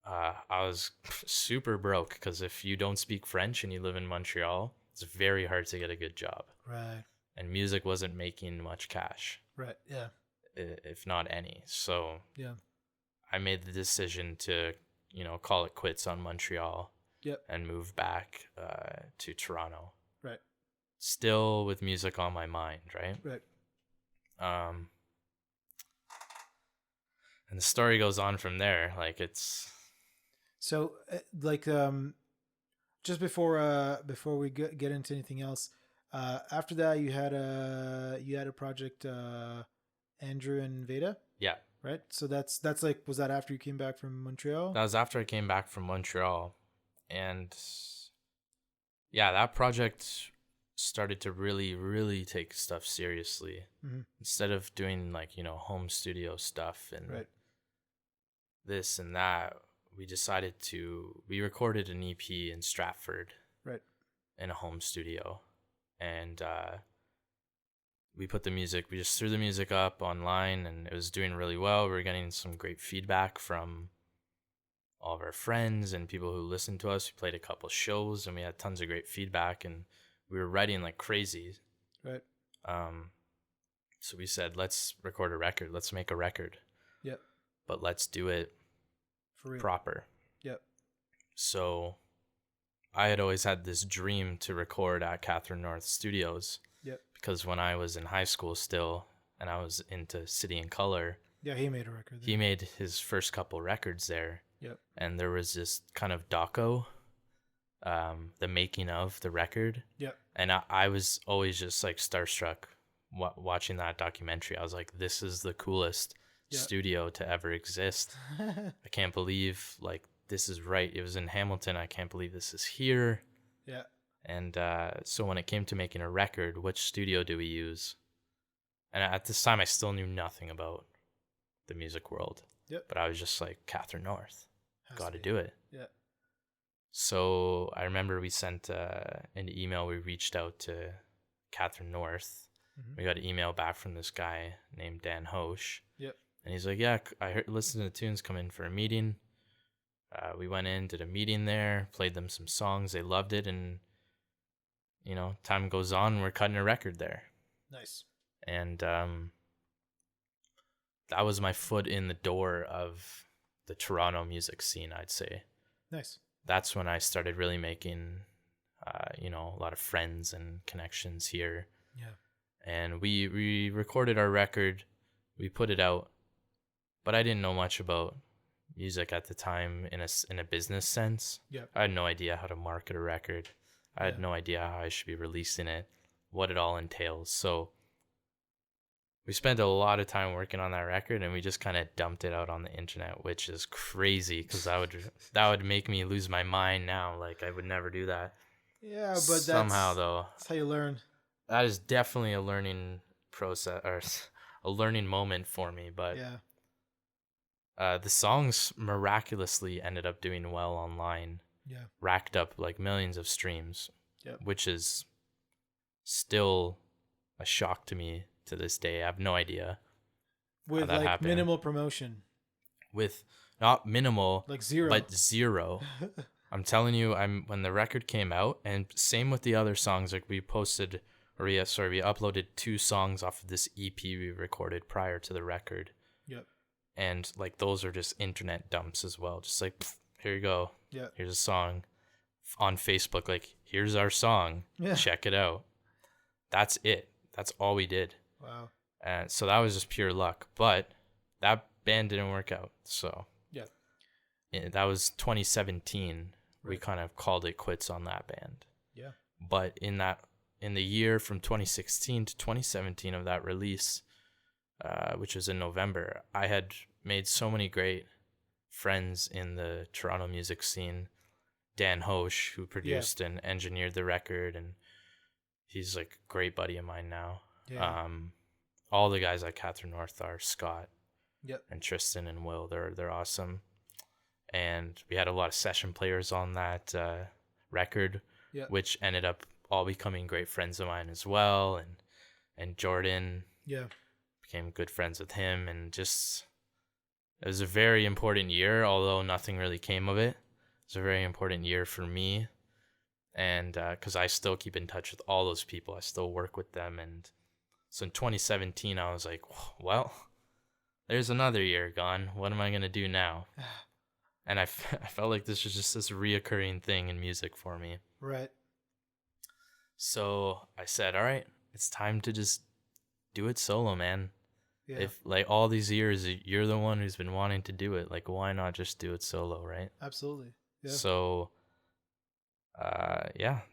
I was super broke because if you don't speak French and you live in Montreal, it's very hard to get a good job. Right. And music wasn't making much cash. Right. Yeah. If not any. So yeah, I made the decision to, call it quits on Montreal. Yep. And move back to Toronto. Right. Still with music on my mind, right? Right. And the story goes on from there. Like, it's so just before we get into anything else, after that you had a project, Andrew and Veda. Yeah. Right. So that's like, was that after you came back from Montreal? That was after I came back from Montreal. And yeah, that project started to really, really take stuff seriously. Instead of doing like, home studio stuff and this and that, we recorded an EP in Stratford. Right. In a home studio. And we just threw the music up online, and it was doing really well. We were getting some great feedback from all of our friends and people who listened to us. We played a couple shows, and we had tons of great feedback, and we were writing like crazy. Right. So we said, let's record a record. Let's make a record. Yep. But let's do it for real. Proper. Yep. So I had always had this dream to record at Catherine North Studios. Yep. Because when I was in high school still, and I was into City and Color. Yeah, he made a record there. He made his first couple records there. Yep. And there was this kind of doco, the making of the record. Yep. And I was always just like starstruck watching that documentary. I was like, this is the coolest studio to ever exist. I can't believe like this is right. It was in Hamilton. I can't believe this is here. Yeah. And so when it came to making a record, which studio do we use? And at this time, I still knew nothing about the music world. Yep. But I was just like, Catherine North. Got to do it. Yeah. So I remember we sent an email. We reached out to Catherine North. We got an email back from this guy named Dan Hosch. Yep. And he's like, yeah, I listened to the tunes, come in for a meeting. We went in, did a meeting there, played them some songs. They loved it. And, time goes on, we're cutting a record there. Nice. And that was my foot in the door of the Toronto music scene, I'd say. Nice. That's when I started really making, a lot of friends and connections here. Yeah. And we recorded our record, we put it out, but I didn't know much about music at the time in a business sense. Yeah. I had no idea how to market a record. I had no idea how I should be releasing it, what it all entails. So we spent a lot of time working on that record, and we just kind of dumped it out on the internet, which is crazy because that would make me lose my mind now. Like, I would never do that. Yeah, but somehow though, that's how you learn. That is definitely a learning process or a learning moment for me. But the songs miraculously ended up doing well online. Yeah, racked up like millions of streams. Yep. Which is still a shock to me to this day. I have no idea. With that like happened. minimal promotion. With not minimal, like zero, but zero. I'm telling you, when the record came out, and same with the other songs. Like we uploaded 2 songs off of this EP we recorded prior to the record. Yep. And like those are just internet dumps as well. Just like, here you go. Yeah. Here's a song on Facebook. Like, here's our song. Yeah. Check it out. That's it. That's all we did. Wow. And so that was just pure luck. But that band didn't work out. So that was 2017. Right. We kind of called it quits on that band. Yeah. But in the year from 2016 to 2017 of that release, which was in November, I had made so many great friends in the Toronto music scene. Dan Hosh, who produced and engineered the record, and he's like a great buddy of mine now. Yeah. All the guys at Catherine North are Scott, and Tristan and Will. They're awesome, and we had a lot of session players on that record, which ended up all becoming great friends of mine as well. And Jordan, became good friends with him, and just it was a very important year. Although nothing really came of it. It's a very important year for me, and because I still keep in touch with all those people. I still work with them, and so in 2017 I was like, well, there's another year gone. What am I going to do now? And I felt like this was just this reoccurring thing in music for me. Right. So I said, all right, it's time to just do it solo, man. Yeah. If like all these years you're the one who's been wanting to do it, like why not just do it solo, right? Absolutely. Yeah. So,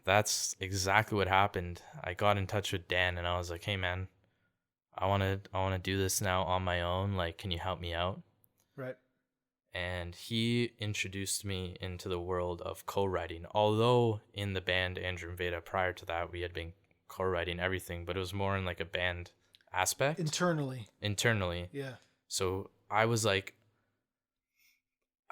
that's exactly what happened. I got in touch with Dan, and I was like, "Hey, man, I wanna do this now on my own. Like, can you help me out?" Right. And he introduced me into the world of co-writing. Although in the band Andrew and Veda, prior to that, we had been co-writing everything, but it was more in like a band aspect. Internally. Yeah. So I was like,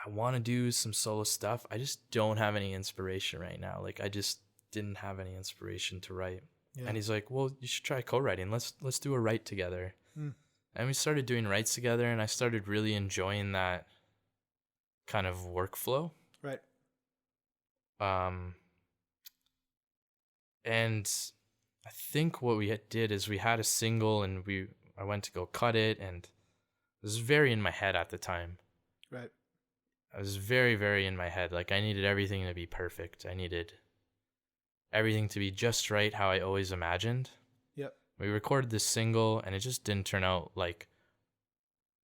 I want to do some solo stuff. I just don't have any inspiration right now. Like I just didn't have any inspiration to write. Yeah. And he's like, well, you should try co-writing. Let's do a write together. And we started doing writes together, and I started really enjoying that kind of workflow. Right. And I think what we did is we had a single, and I went to go cut it, and it was very in my head at the time. Right. I was very, very in my head. Like I needed everything to be perfect. I needed everything to be just right, how I always imagined. Yep. We recorded this single, and it just didn't turn out like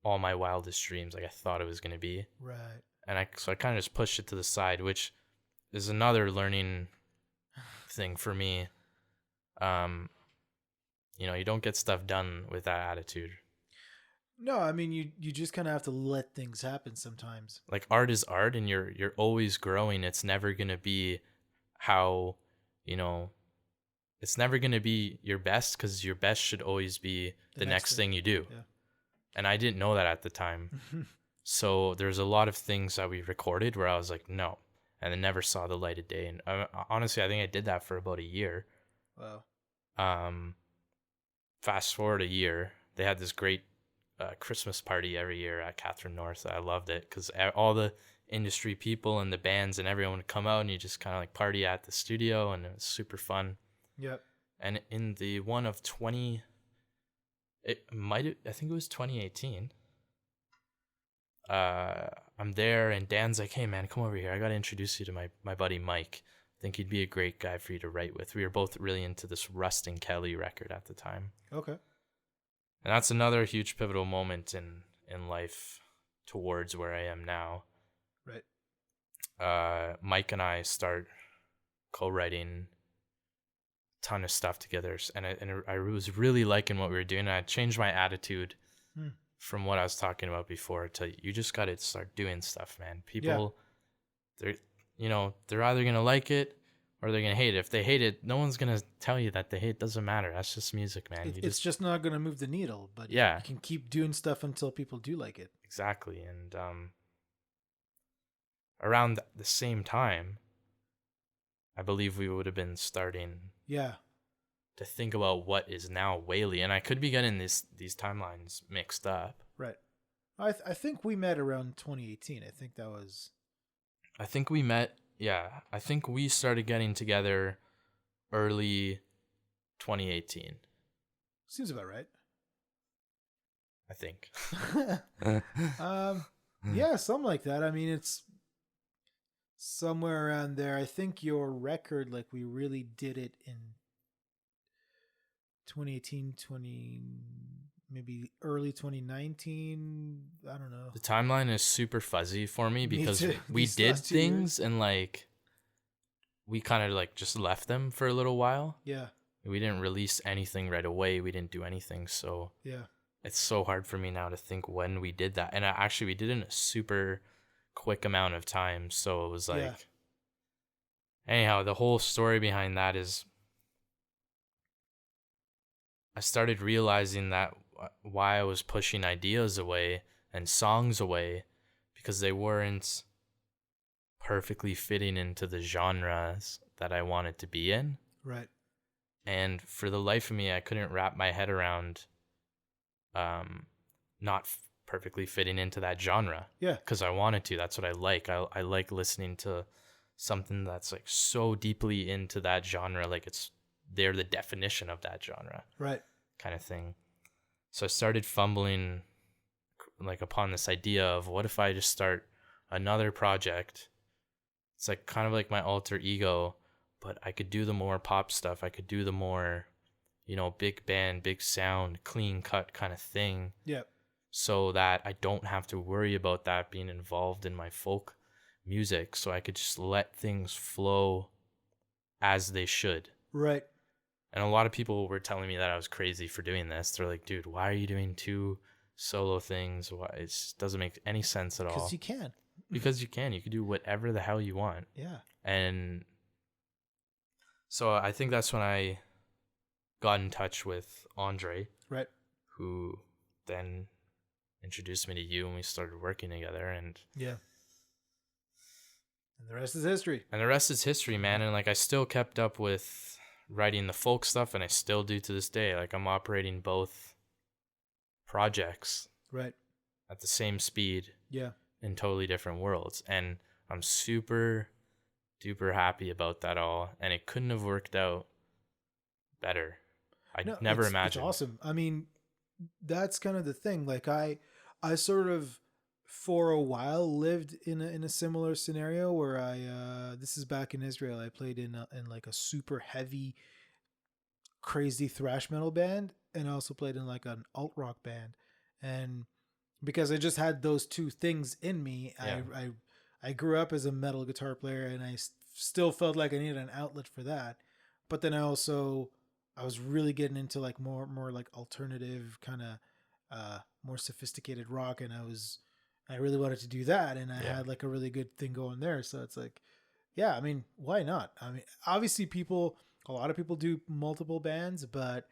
all my wildest dreams, like I thought it was going to be. Right. And so I kind of just pushed it to the side, which is another learning thing for me. You don't get stuff done with that attitude. No, I mean you just kind of have to let things happen sometimes. Like art is art, and you're always growing. It's never gonna be how, it's never gonna be your best, because your best should always be the next thing you do. Yeah. And I didn't know that at the time. So there's a lot of things that we recorded where I was like, no, and then never saw the light of day. And honestly, I think I did that for about a year. Wow. Fast forward a year, they had this great Christmas party every year at Catherine North. I loved it because all the industry people and the bands and everyone would come out and you just kind of like party at the studio, and it was super fun. Yep. And in the one of I think it was 2018. I'm there and Dan's like, "Hey man, come over here. I gotta introduce you to my buddy Mike. I think he'd be a great guy for you to write with." We were both really into this Rust and Kelly record at the time. Okay. And that's another huge pivotal moment in life towards where I am now. Right. Mike and I start co-writing a ton of stuff together, and I was really liking what we were doing. And I changed my attitude from what I was talking about before to, you just got to start doing stuff, man. People, they're either going to like it or they're going to hate it. If they hate it, no one's going to tell you that they hate it. Doesn't matter. That's just music, man. It's just not going to move the needle, but yeah, you can keep doing stuff until people do like it. Exactly. And around the same time, I believe we would have been starting to think about what is now Wayley. And I could be getting these timelines mixed up. Right. I think we met around 2018. I think that was... I think we met... Yeah, I think we started getting together early 2018. Seems about right. I think. Yeah, something like that. I mean, it's somewhere around there. I think your record, like, we really did it in 2018, maybe early 2019. I don't know. The timeline is super fuzzy for me because we These did last 2 things years. and like we kind of like just left them for a little while. Yeah. We didn't release anything right away. We didn't do anything. So Yeah. it's so hard for me now to think when we did that. And actually we did it in a super quick amount of time. So it was like, anyhow, the whole story behind that is I started realizing that why I was pushing ideas away and songs away, because they weren't perfectly fitting into the genres that I wanted to be in. Right. And for the life of me, I couldn't wrap my head around not perfectly fitting into that genre. Yeah. Because I wanted to. That's what I like. I like listening to something that's like so deeply into that genre, like they're the definition of that genre. Right. Kind of thing. So I started fumbling like upon this idea of, what if I just start another project? It's like kind of like my alter ego, but I could do the more pop stuff. I could do the more, big band, big sound, clean cut kind of thing. Yeah. So that I don't have to worry about that being involved in my folk music. So I could just let things flow as they should. Right. And a lot of people were telling me that I was crazy for doing this. They're like, dude, why are you doing 2 solo things? Why? It just doesn't make any sense at all. Because you can. Because you can. You can do whatever the hell you want. Yeah. And so I think that's when I got in touch with Andre. Right. Who then introduced me to you, and we started working together. And yeah. And the rest is history. And the rest is history, man. And like, I still kept up with writing the folk stuff, and I still do to this day. Like, I'm operating both projects right at the same speed, yeah, in totally different worlds, and I'm super duper happy about that all, and it couldn't have worked out better. I never imagined. It's awesome. I mean, that's kind of the thing. Like, I sort of for a while lived in a similar scenario where this is back in Israel. I played in like a super heavy, crazy thrash metal band, and I also played in like an alt rock band. And because I just had those two things in me, yeah. I grew up as a metal guitar player, and I still felt like I needed an outlet for that. But then I was really getting into like more like alternative kind of more sophisticated rock, and I really wanted to do that, and I had like a really good thing going there. So it's like, yeah, I mean, why not? I mean, obviously a lot of people do multiple bands, but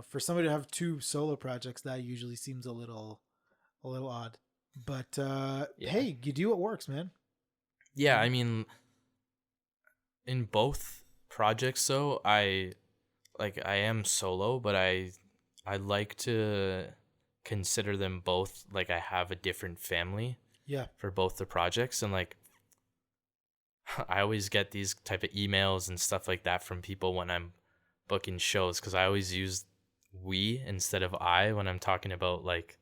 for somebody to have 2 solo projects, that usually seems a little odd. But hey, you do what works, man. Yeah, I mean, in both projects, though, I am solo, but I like to consider them both like I have a different family. Yeah. for both the projects. And like, I always get these type of emails and stuff like that from people when I'm booking shows, because I always use we instead of I when I'm talking about like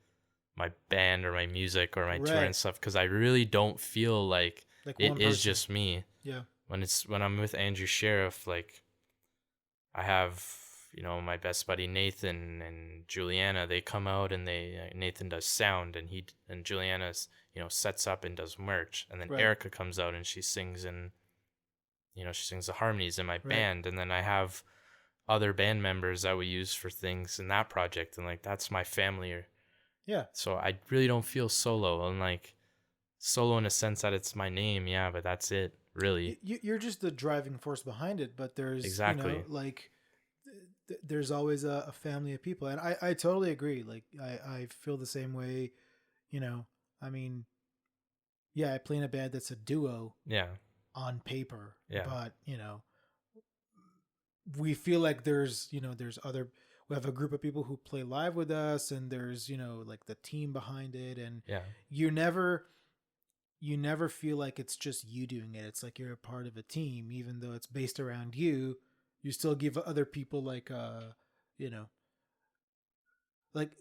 my band or my music or my tour Right. and stuff, because I really don't feel like Like it one is person. just me. Yeah. When I'm with Andrew Sheriff, like I have, you know, my best buddy Nathan and Juliana. They come out and Nathan does sound, and Juliana's, you know, sets up and does merch, and then Right. Erica comes out and she sings she sings the harmonies in my Right. band, and then I have other band members that we use for things in that project, and like that's my family. Yeah. So I really don't feel solo, and like solo in a sense that it's my name, yeah, but that's it, really. You're just the driving force behind it, but there's, Exactly. you know, like there's always a family of people. And I totally agree. Like I feel the same way, you know, I mean, yeah, I play in a band that's a duo Yeah, on paper, Yeah. but you know, we feel like there's, you know, we have a group of people who play live with us, and there's, you know, like the team behind it, and yeah, you never feel like it's just you doing it. It's like you're a part of a team, even though it's based around you. You still give other people like you know, like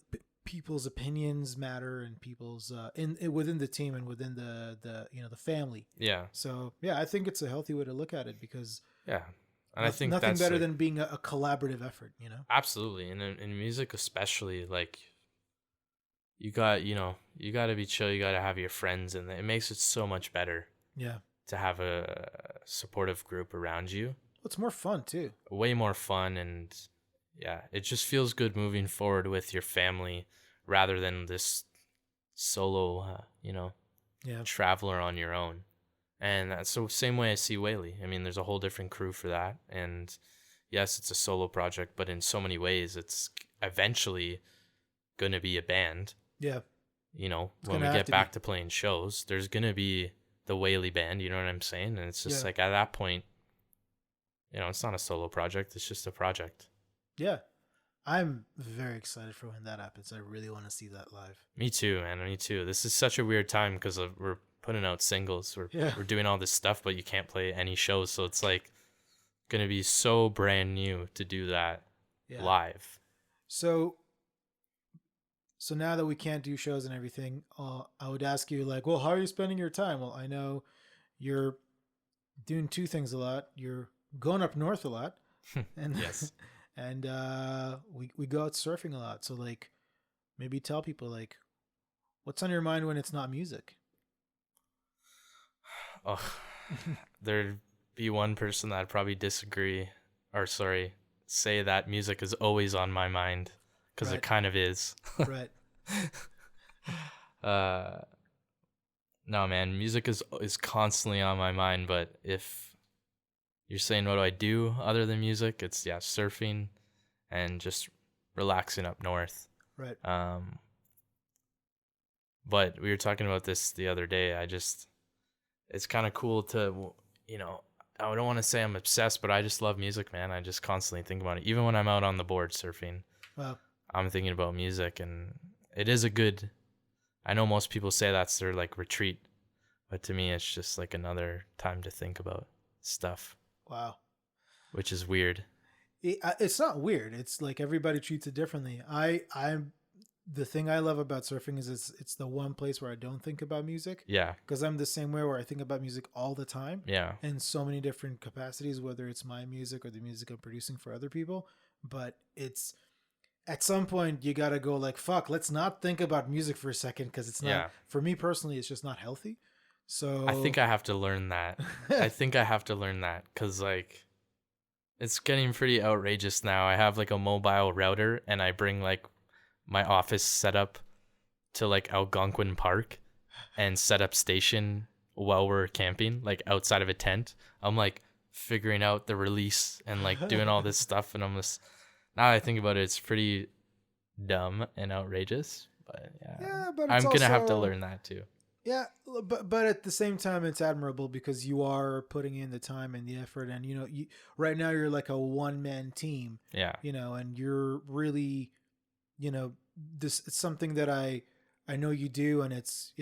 people's opinions matter, and people's within the team and within the you know, the family. yeah, So yeah, I think it's a healthy way to look at it, because yeah. And I think nothing that's better like, than being a collaborative effort, you know. absolutely, and in music especially, like you got to be chill. You got to have your friends, and it makes it so much better Yeah, to have a supportive group around you. it's more fun too. Way more fun, and yeah, it just feels good moving forward with your family rather than this solo, Yeah, traveler on your own. And that's the same way I see Wayley. I mean, there's a whole different crew for that, and yes, it's a solo project, but in so many ways, it's eventually gonna be a band. yeah, You know, It's when we gonna have get to back be. to playing shows, there's gonna be the Wayley band. You know what I'm saying? And it's just Yeah. like at that point, you know, it's not a solo project. It's just a project. Yeah. I'm very excited for when that happens. I really want to see that live. Me too, man. Me too. This is such a weird time because we're putting out singles. Yeah. We're doing all this stuff, but you can't play any shows. So it's like gonna be so brand new to do that Yeah. live. So now that we can't do shows and everything, I would ask you, like, well, how are you spending your time? Well, I know you're doing two things a lot. You're going up north a lot, and Yes. and we go out surfing a lot. So like, maybe tell people, like, what's on your mind when it's not music. Oh, there'd be one person that'd probably disagree, or sorry, say that music is always on my mind, because Right. it kind of is. Right. No, man, music is constantly on my mind. But if you're saying what do I do other than music, it's surfing and just relaxing up north. Right. But we were talking about this the other day. It's kind of cool to, I don't want to say I'm obsessed, but I just love music, man. I just constantly think about it. Even when I'm out on the board surfing, Wow. I'm thinking about music, and it is I know most people say that's their like retreat, but to me, it's just like another time to think about stuff, Wow. which is weird. It's not weird. It's like everybody treats it differently. I'm the thing I love about surfing is it's the one place where I don't think about music. Yeah. Because I'm the same way, where I think about music all the time. Yeah. In so many different capacities, whether it's my music or the music I'm producing for other people. But it's at some point you gotta go like, fuck, let's not think about music for a second, because it's not, Yeah. for me personally, it's just not healthy. So I think I have to learn that. I think I have to learn that because, like, it's getting pretty outrageous now. I have, like, a mobile router, and I bring, like, my office setup to, like, Algonquin Park and set up station while we're camping, like, outside of a tent. I'm, like, figuring out the release and, like, doing all this stuff, and I'm just... Now that I think about it, it's pretty dumb and outrageous, but, Yeah, but I'm it's going to have to also- learn that, too. Yeah, but at the same time, it's admirable because you are putting in the time and the effort, and right now you're like a one-man team, Yeah. and you're really, this it's something that I know you do, and it's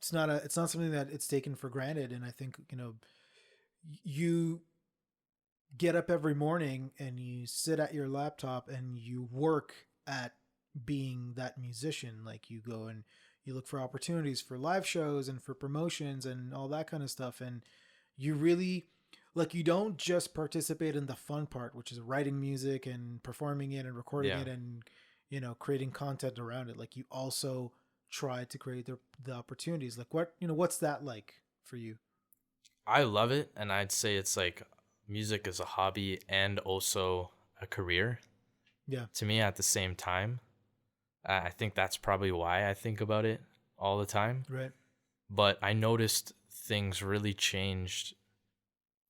it's not something that it's taken for granted. And I think, you get up every morning and you sit at your laptop and you work at being that musician. Like you go and you look for opportunities for live shows and for promotions and all that kind of stuff. And you really, like, you don't just participate in the fun part, which is writing music and performing it and recording it and, creating content around it. Like you also try to create the opportunities. Like what's that like for you? I love it, and I'd say it's like music is a hobby and also a career. Yeah. To me, at the same time, I think that's probably why I think about it all the time. Right. But I noticed things really changed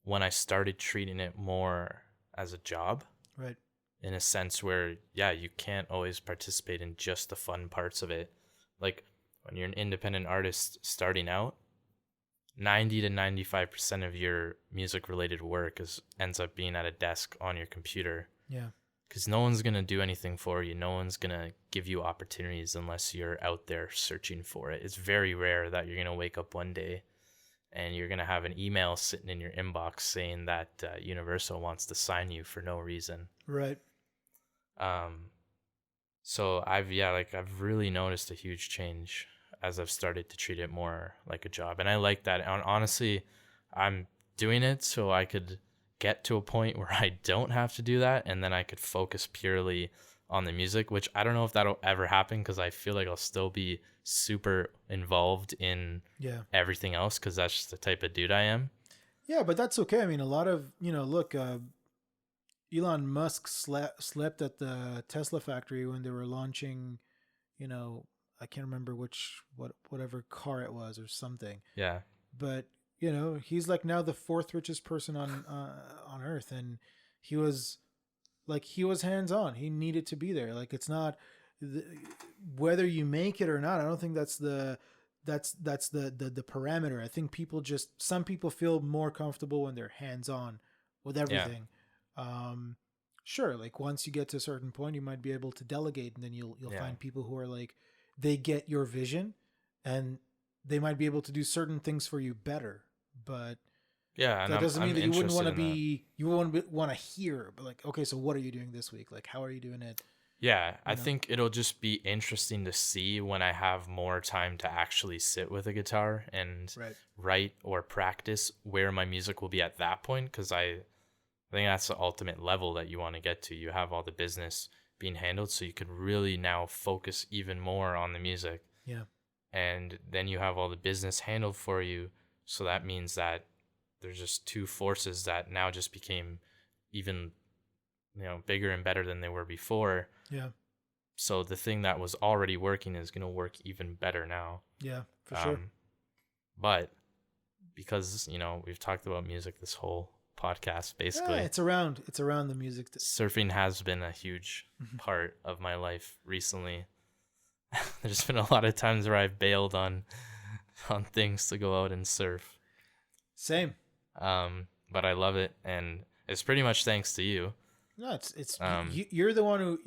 when I started treating it more as a job. Right. In a sense where, you can't always participate in just the fun parts of it. Like when you're an independent artist starting out, 90 to 95% of your music related work ends up being at a desk on your computer. Yeah. Because no one's going to do anything for you. No one's going to give you opportunities unless you're out there searching for it. It's very rare that you're going to wake up one day and you're going to have an email sitting in your inbox saying that Universal wants to sign you for no reason. Right. So I've really noticed a huge change as I've started to treat it more like a job. And I like that. And honestly, I'm doing it so I could get to a point where I don't have to do that, and then I could focus purely on the music, which I don't know if that'll ever happen because I feel like I'll still be super involved in everything else because that's just the type of dude I am. Yeah, but that's okay. I mean, a lot of, look, Elon Musk slept at the Tesla factory when they were launching, I can't remember whatever car it was or something. Yeah. But, he's like now the fourth richest person on earth. And he was hands-on. He needed to be there. Like, it's not whether you make it or not. I don't think that's the parameter. I think some people feel more comfortable when they're hands-on with everything. Sure. Like once you get to a certain point, you might be able to delegate, and then you'll find people who are like, they get your vision and they might be able to do certain things for you better, but and that doesn't mean that you wouldn't want to be. You wouldn't want to hear, but like, okay, so what are you doing this week? Like, how are you doing it? Yeah, I think it'll just be interesting to see when I have more time to actually sit with a guitar and write or practice where my music will be at that point, because I think that's the ultimate level that you want to get to. You have all the business being handled, so you can really now focus even more on the music. Yeah. And then you have all the business handled for you, so that means that there's just two forces that now just became even bigger and better than they were before. Yeah. So the thing that was already working is going to work even better now. Yeah, for sure. But because, we've talked about music this whole podcast, basically. Yeah, it's around the music. Surfing has been a huge part of my life recently. There's been a lot of times where I've bailed on things to go out and surf. Same. But I love it, and it's pretty much thanks to you. No, it's you're the one who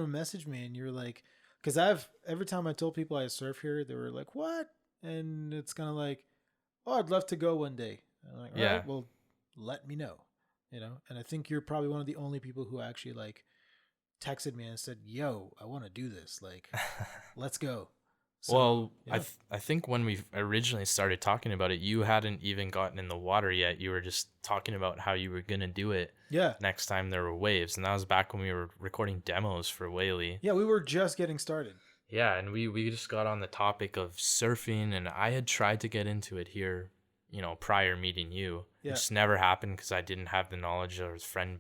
messaged me, and you're like, because every time I told people I surf here, they were like, what? And it's kind of like, oh, I'd love to go one day. I'm like, all right, well, let me know, and I think you're probably one of the only people who actually like texted me and said, yo, I want to do this. Like, let's go. So, well, yeah. I think when we originally started talking about it, you hadn't even gotten in the water yet. You were just talking about how you were going to do it next time there were waves. And that was back when we were recording demos for Wayley. Yeah, we were just getting started. Yeah, and we just got on the topic of surfing, and I had tried to get into it here, prior meeting you. Yeah. It just never happened because I didn't have the knowledge or friend,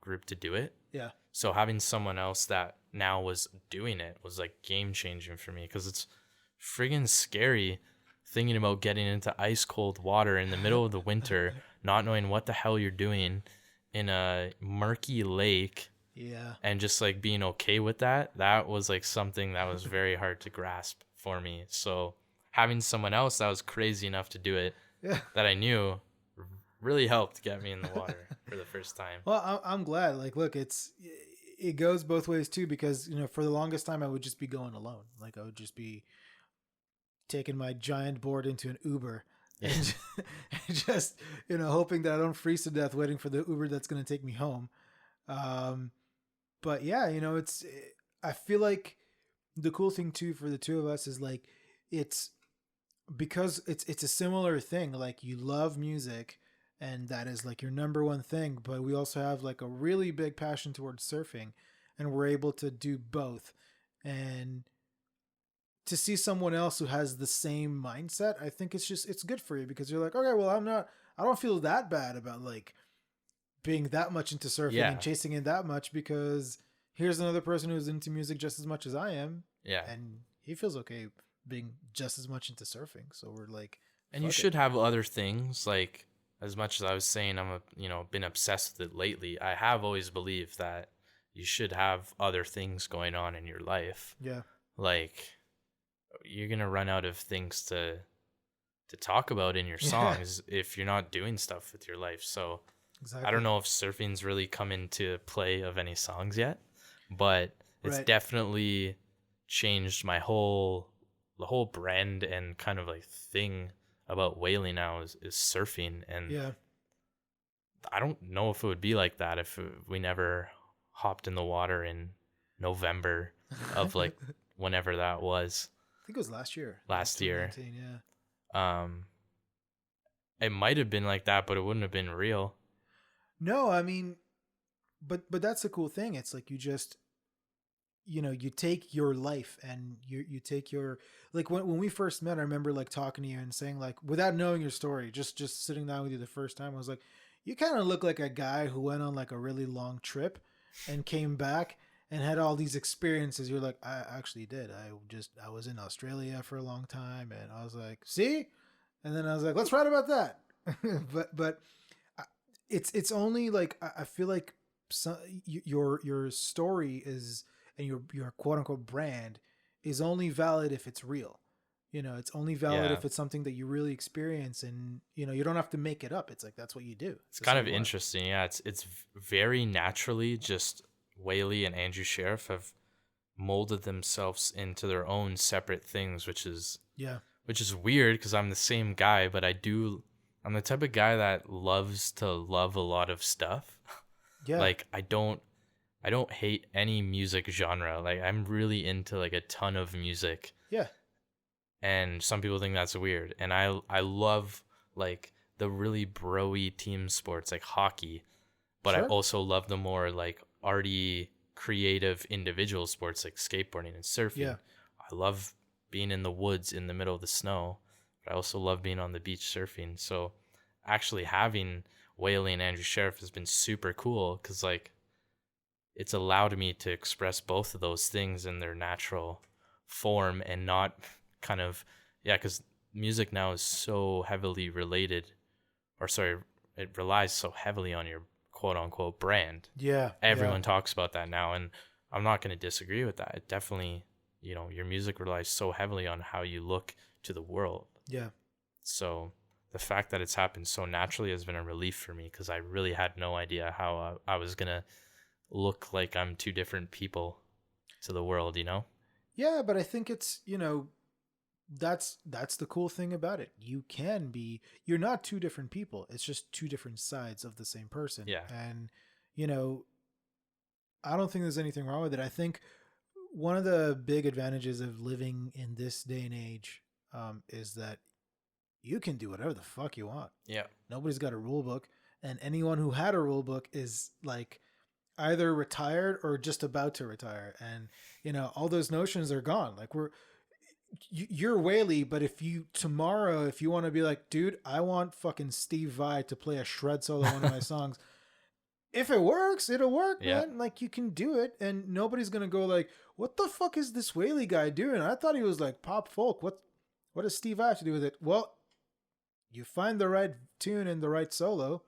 group to do it. Yeah. So having someone else that now was doing it was like game changing for me, because it's friggin' scary thinking about getting into ice cold water in the middle of the winter, not knowing what the hell you're doing in a murky lake. Yeah. And just like being okay with that. That was like something that was very hard to grasp for me. So having someone else that was crazy enough to do it that I knew really helped get me in the water for the first time. Well, I'm glad. Like, look, it goes both ways too, because, for the longest time I would just be going alone. Like I would just be taking my giant board into an Uber Yeah. and just, hoping that I don't freeze to death waiting for the Uber that's going to take me home. But yeah, I feel like the cool thing too for the two of us is like, it's because it's a similar thing. Like you love music and that is like your number one thing, but we also have like a really big passion towards surfing and we're able to do both. And to see someone else who has the same mindset, I think it's good for you because you're like, okay, well, I don't feel that bad about like being that much into surfing Yeah. and chasing it that much because here's another person who's into music just as much as I am. Yeah. And he feels okay being just as much into surfing. So we're like, And you fuck it. should have other things. Like, as much as I was saying, been obsessed with it lately. I have always believed that you should have other things going on in your life. Yeah. Like, you're gonna run out of things to talk about in your Yeah. songs if you're not doing stuff with your life. So Exactly. I don't know if surfing's really come into play of any songs yet, but it's Right. definitely changed the whole brand and kind of like thing about Wayley now is surfing. And Yeah. I don't know if it would be like that if we never hopped in the water in November of like whenever that was. I think it was last year. Last year. 2019, yeah. It might have been like that, but it wouldn't have been real. No, I mean, but that's the cool thing. It's like you just, you take your life and you take your, like when we first met, I remember like talking to you and saying like, without knowing your story, just sitting down with you the first time, I was like, you kind of look like a guy who went on like a really long trip and came back and had all these experiences. You're like, I actually did. I was in Australia for a long time and I was like, see? And then I was like, let's write about that. but it's only like I feel like your story is and your quote unquote brand is only valid if it's real. It's only valid Yeah. if it's something that you really experience, and you don't have to make it up. It's like that's what you do. It's kind of interesting. Yeah, it's very naturally just Wayley and Andrew Sheriff have molded themselves into their own separate things, which is weird because I'm the same guy, but I'm the type of guy that loves to love a lot of stuff. Yeah. Like I don't hate any music genre. Like I'm really into like a ton of music. Yeah. And some people think that's weird. And I love like the really bro-y team sports like hockey, but I Sure. also love the more like arty, creative individual sports like skateboarding and surfing. Yeah. I love being in the woods in the middle of the snow, but I also love being on the beach surfing. So actually having Wayley and Andrew Sheriff has been super cool because like it's allowed me to express both of those things in their natural form and not kind of, because music now is so heavily related, it relies so heavily on your quote unquote brand. Yeah. Everyone talks about that now, and I'm not going to disagree with that. It definitely, your music relies so heavily on how you look to the world. Yeah. So the fact that it's happened so naturally has been a relief for me because I really had no idea how I was going to look like I'm two different people to the world, Yeah, but I think it's, that's the cool thing about it. You're not two different people. It's just two different sides of the same person. Yeah. And, I don't think there's anything wrong with it. I think one of the big advantages of living in this day and age is that you can do whatever the fuck you want. Yeah. Nobody's got a rule book. And anyone who had a rule book is like either retired or just about to retire. And, all those notions are gone. Like you're Wayley, but if you want to be like, dude, I want fucking Steve Vai to play a shred solo on one of my songs. If it works, it'll work, man. Like you can do it, and nobody's gonna go like, what the fuck is this Wayley guy doing? I thought he was like pop folk. What does Steve Vai have to do with it? Well, you find the right tune and the right solo,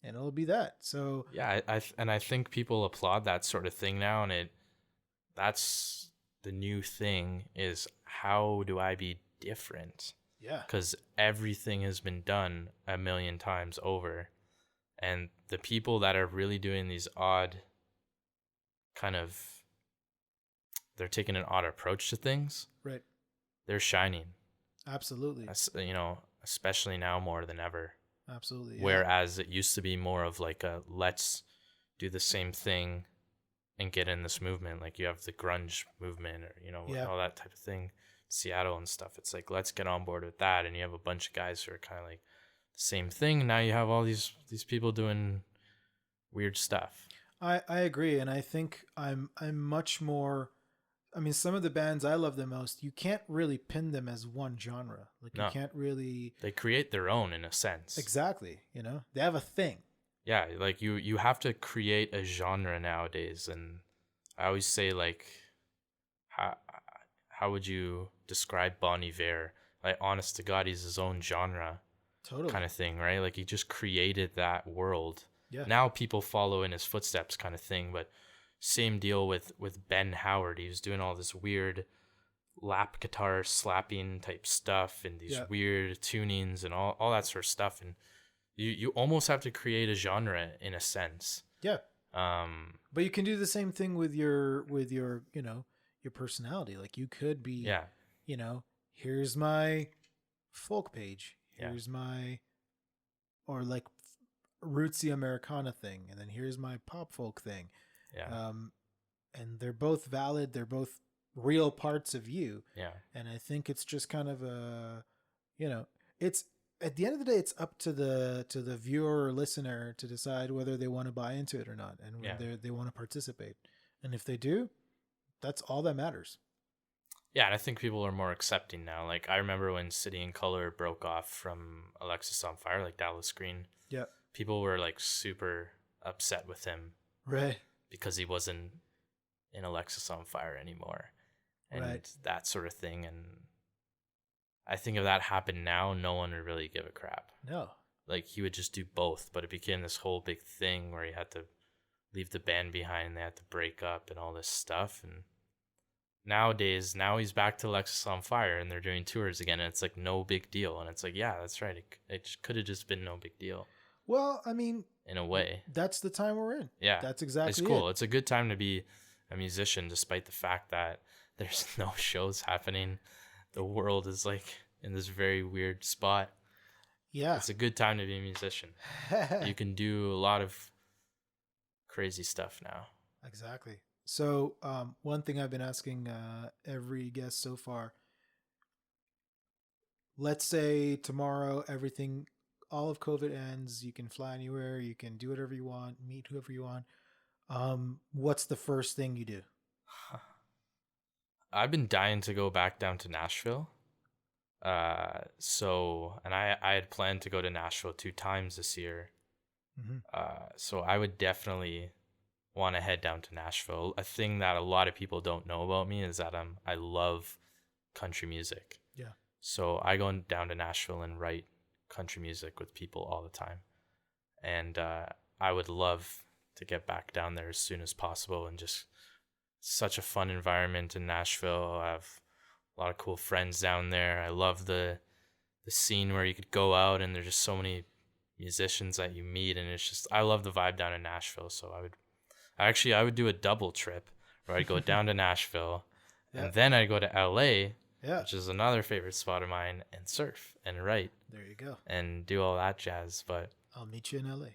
and it'll be that. So yeah, I think people applaud that sort of thing now, and that's the new thing is how do I be different? Yeah. Because everything has been done a million times over. And the people that are really doing these odd they're taking an odd approach to things. Right. They're shining. Absolutely. Especially now more than ever. Absolutely. Yeah. Whereas it used to be more of like a let's do the same thing and get in this movement. Like you have the grunge movement or, Yeah. all that type of thing, Seattle and stuff. It's like, let's get on board with that. And you have a bunch of guys who are kind of like the same thing. Now you have all these people doing weird stuff. I agree, and I think I'm much more. I mean, some of the bands I love the most, you can't really pin them as one genre. Like No. you can't really. They create their own in a sense. Exactly. They have a thing. Yeah, like you have to create a genre nowadays, and I always say like, how would you describe Bon Iver? Like, honest to God, he's his own genre, Totally. kind of thing, right? Like he just created that world. Yeah. Now people follow in his footsteps, kind of thing. But same deal with Ben Howard. He was doing all this weird lap guitar slapping type stuff and these weird tunings and all that sort of stuff, and you almost have to create a genre in a sense. Yeah. But you can do the same thing with your your personality. Like you could be here's my folk page, here's my or like rootsy Americana thing, and then here's my pop folk thing. And they're both valid, they're both real parts of you. And I think it's just kind of it's at the end of the day, it's up to the viewer or listener to decide whether they want to buy into it or not, and whether they want to participate. And if they do, that's all that matters. Yeah, and I think people are more accepting now. Like I remember when City and Color broke off from Alexis on Fire, like Dallas Green. Yeah. People were like super upset with him. Right. Because he wasn't in Alexis on Fire anymore. And that sort of thing. And I think if that happened now, no one would really give a crap. No. Like he would just do both, but it became this whole big thing where he had to leave the band behind, they had to break up and all this stuff. And nowadays, now he's back to Alexis on Fire and they're doing tours again, and it's like no big deal. And it's like, yeah, that's right. It could have just been no big deal. Well, I mean, in a way, that's the time we're in. Yeah, that's exactly it's cool. It's a good time to be a musician, despite the fact that there's no shows happening. The world is like in this very weird spot. Yeah, it's a good time to be a musician. You can do a lot of crazy stuff now. Exactly. So one thing I've been asking every guest so far, let's say tomorrow all of COVID ends, you can fly anywhere, you can do whatever you want, meet whoever you want. What's the first thing you do? I've been dying to go back down to Nashville. And I had planned to go to Nashville 2 times this year. Mm-hmm. So I would definitely want to head down to Nashville. A thing that a lot of people don't know about me is that I love country music. Yeah. So I go down to Nashville and write country music with people all the time. And I would love to get back down there as soon as possible, and just such a fun environment in Nashville. I have a lot of cool friends down there. I love the scene where you could go out and there's just so many musicians that you meet, and it's just, I love the vibe down in Nashville. So I would do a double trip where I'd go down to Nashville and then I'd go to LA, which is another favorite spot of mine, and surf and write. There you go. And do all that jazz. But I'll meet you in LA.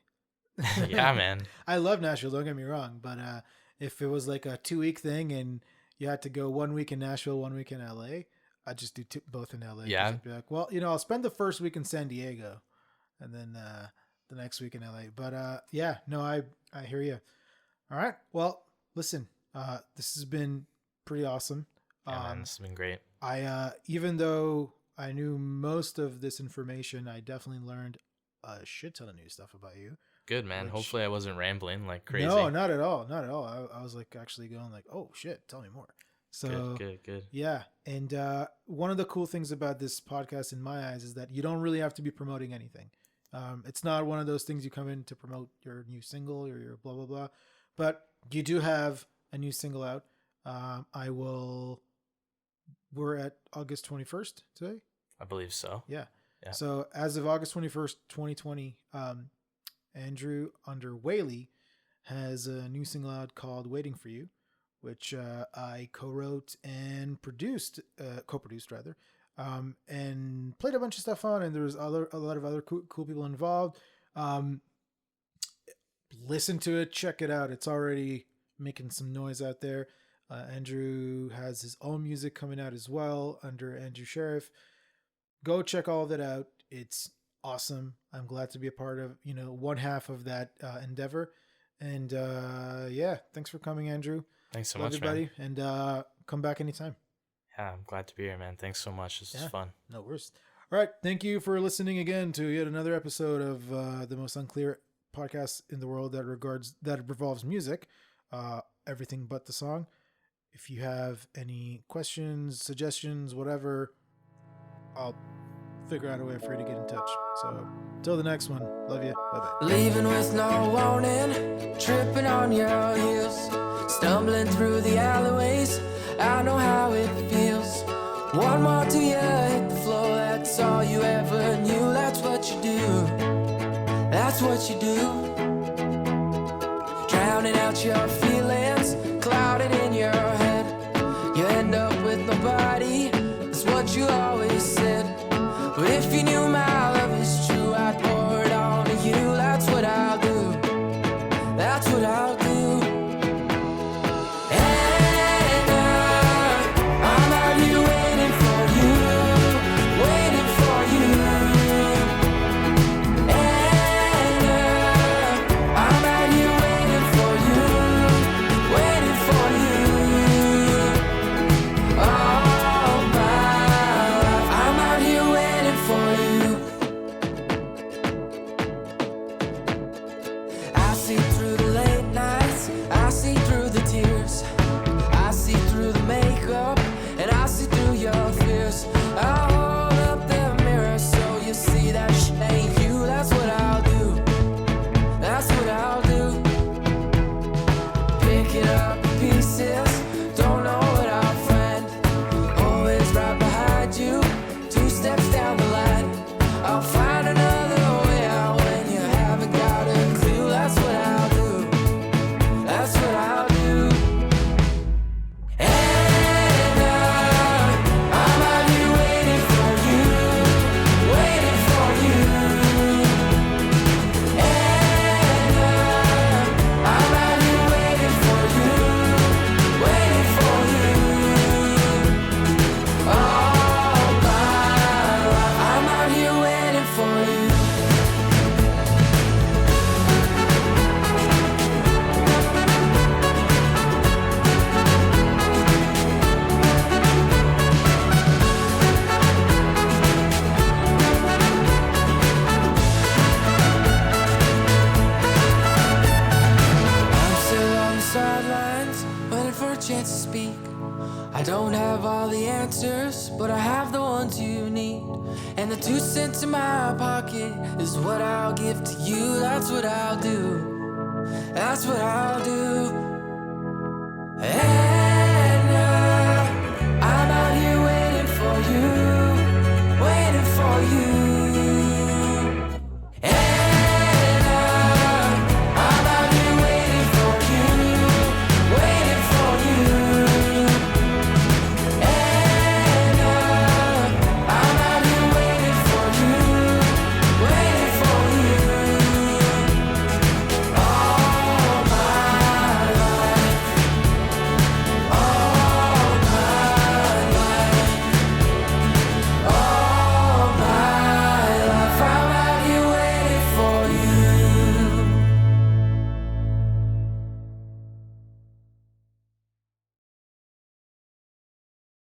Yeah, man. I love Nashville, don't get me wrong, but if it was like a 2-week thing and you had to go 1 week in Nashville, 1 week in LA, I'd just do both in LA. Yeah. I'd be like, well, I'll spend the first week in San Diego and then the next week in LA. But I hear you. All right. Well, listen, this has been pretty awesome. Yeah, man, this has been great. I even though I knew most of this information, I definitely learned a shit ton of new stuff about you. Good, man. Hopefully I wasn't rambling like crazy. No, not at all. Not at all. I was like actually going like, oh shit, tell me more. So good. Yeah. And one of the cool things about this podcast in my eyes is that you don't really have to be promoting anything. It's not one of those things you come in to promote your new single or your blah, blah, blah. But you do have a new single out. We're at August 21st today. I believe so. Yeah. So as of August 21st, 2020, Andrew under Wayley has a new single out called Waiting for You, which I co-wrote and co-produced rather. and played a bunch of stuff on, and there was a lot of other cool people involved. Listen to it, check it out. It's already making some noise out there. Andrew has his own music coming out as well under Andrew Sheriff. Go check all of that out. It's awesome. I'm glad to be a part of, one half of that endeavor. And yeah, thanks for coming, Andrew. Thanks so Love much, you, buddy. man. And come back anytime. Yeah, I'm glad to be here, man. Thanks so much. This was fun. No worries. All right. Thank you for listening again to yet another episode of the most unclear podcast in the world that revolves music, everything but the song. If you have any questions, suggestions, whatever, I'll figure out a way for you to get in touch. So till the next one, love you. Bye-bye. Leaving with no warning, tripping on your heels, stumbling through the alleyways, I know how it feels. One more till you hit the floor, that's all you ever knew. That's what you do, that's what you do. Drowning out your feelings, clouded in your head. You end up with nobody, that's what you always said. But if you knew my love is true, I'd pour it on to you. That's what I'll do, that's what I'll do. And I'm out here waiting for you, waiting for you. And I'm out here waiting for you, waiting for you. All my life, I'm out here waiting for you. I see through the late nights, I see through the tears, I see through the makeup, and I see through your fears. I'll hold up the mirror so you see that shit ain't you. That's what I'll do, that's what I'll do. Pick it up in pieces, don't know what I'll find. Always right behind you, 2 steps down the line. I'll find another way out when you haven't got a clue. That's what I'll do, that's what I'll do. And I'm out here waiting for you, waiting for you. And I'm out here waiting for you, waiting for you. All my life, I'm out here waiting for you. I'm still on the sidelines, waiting for a chance to speak. I don't have all the answers, but I have the ones you need. And the 2 cents in my pocket is what I'll give to you. That's what I'll do, that's what I'll do.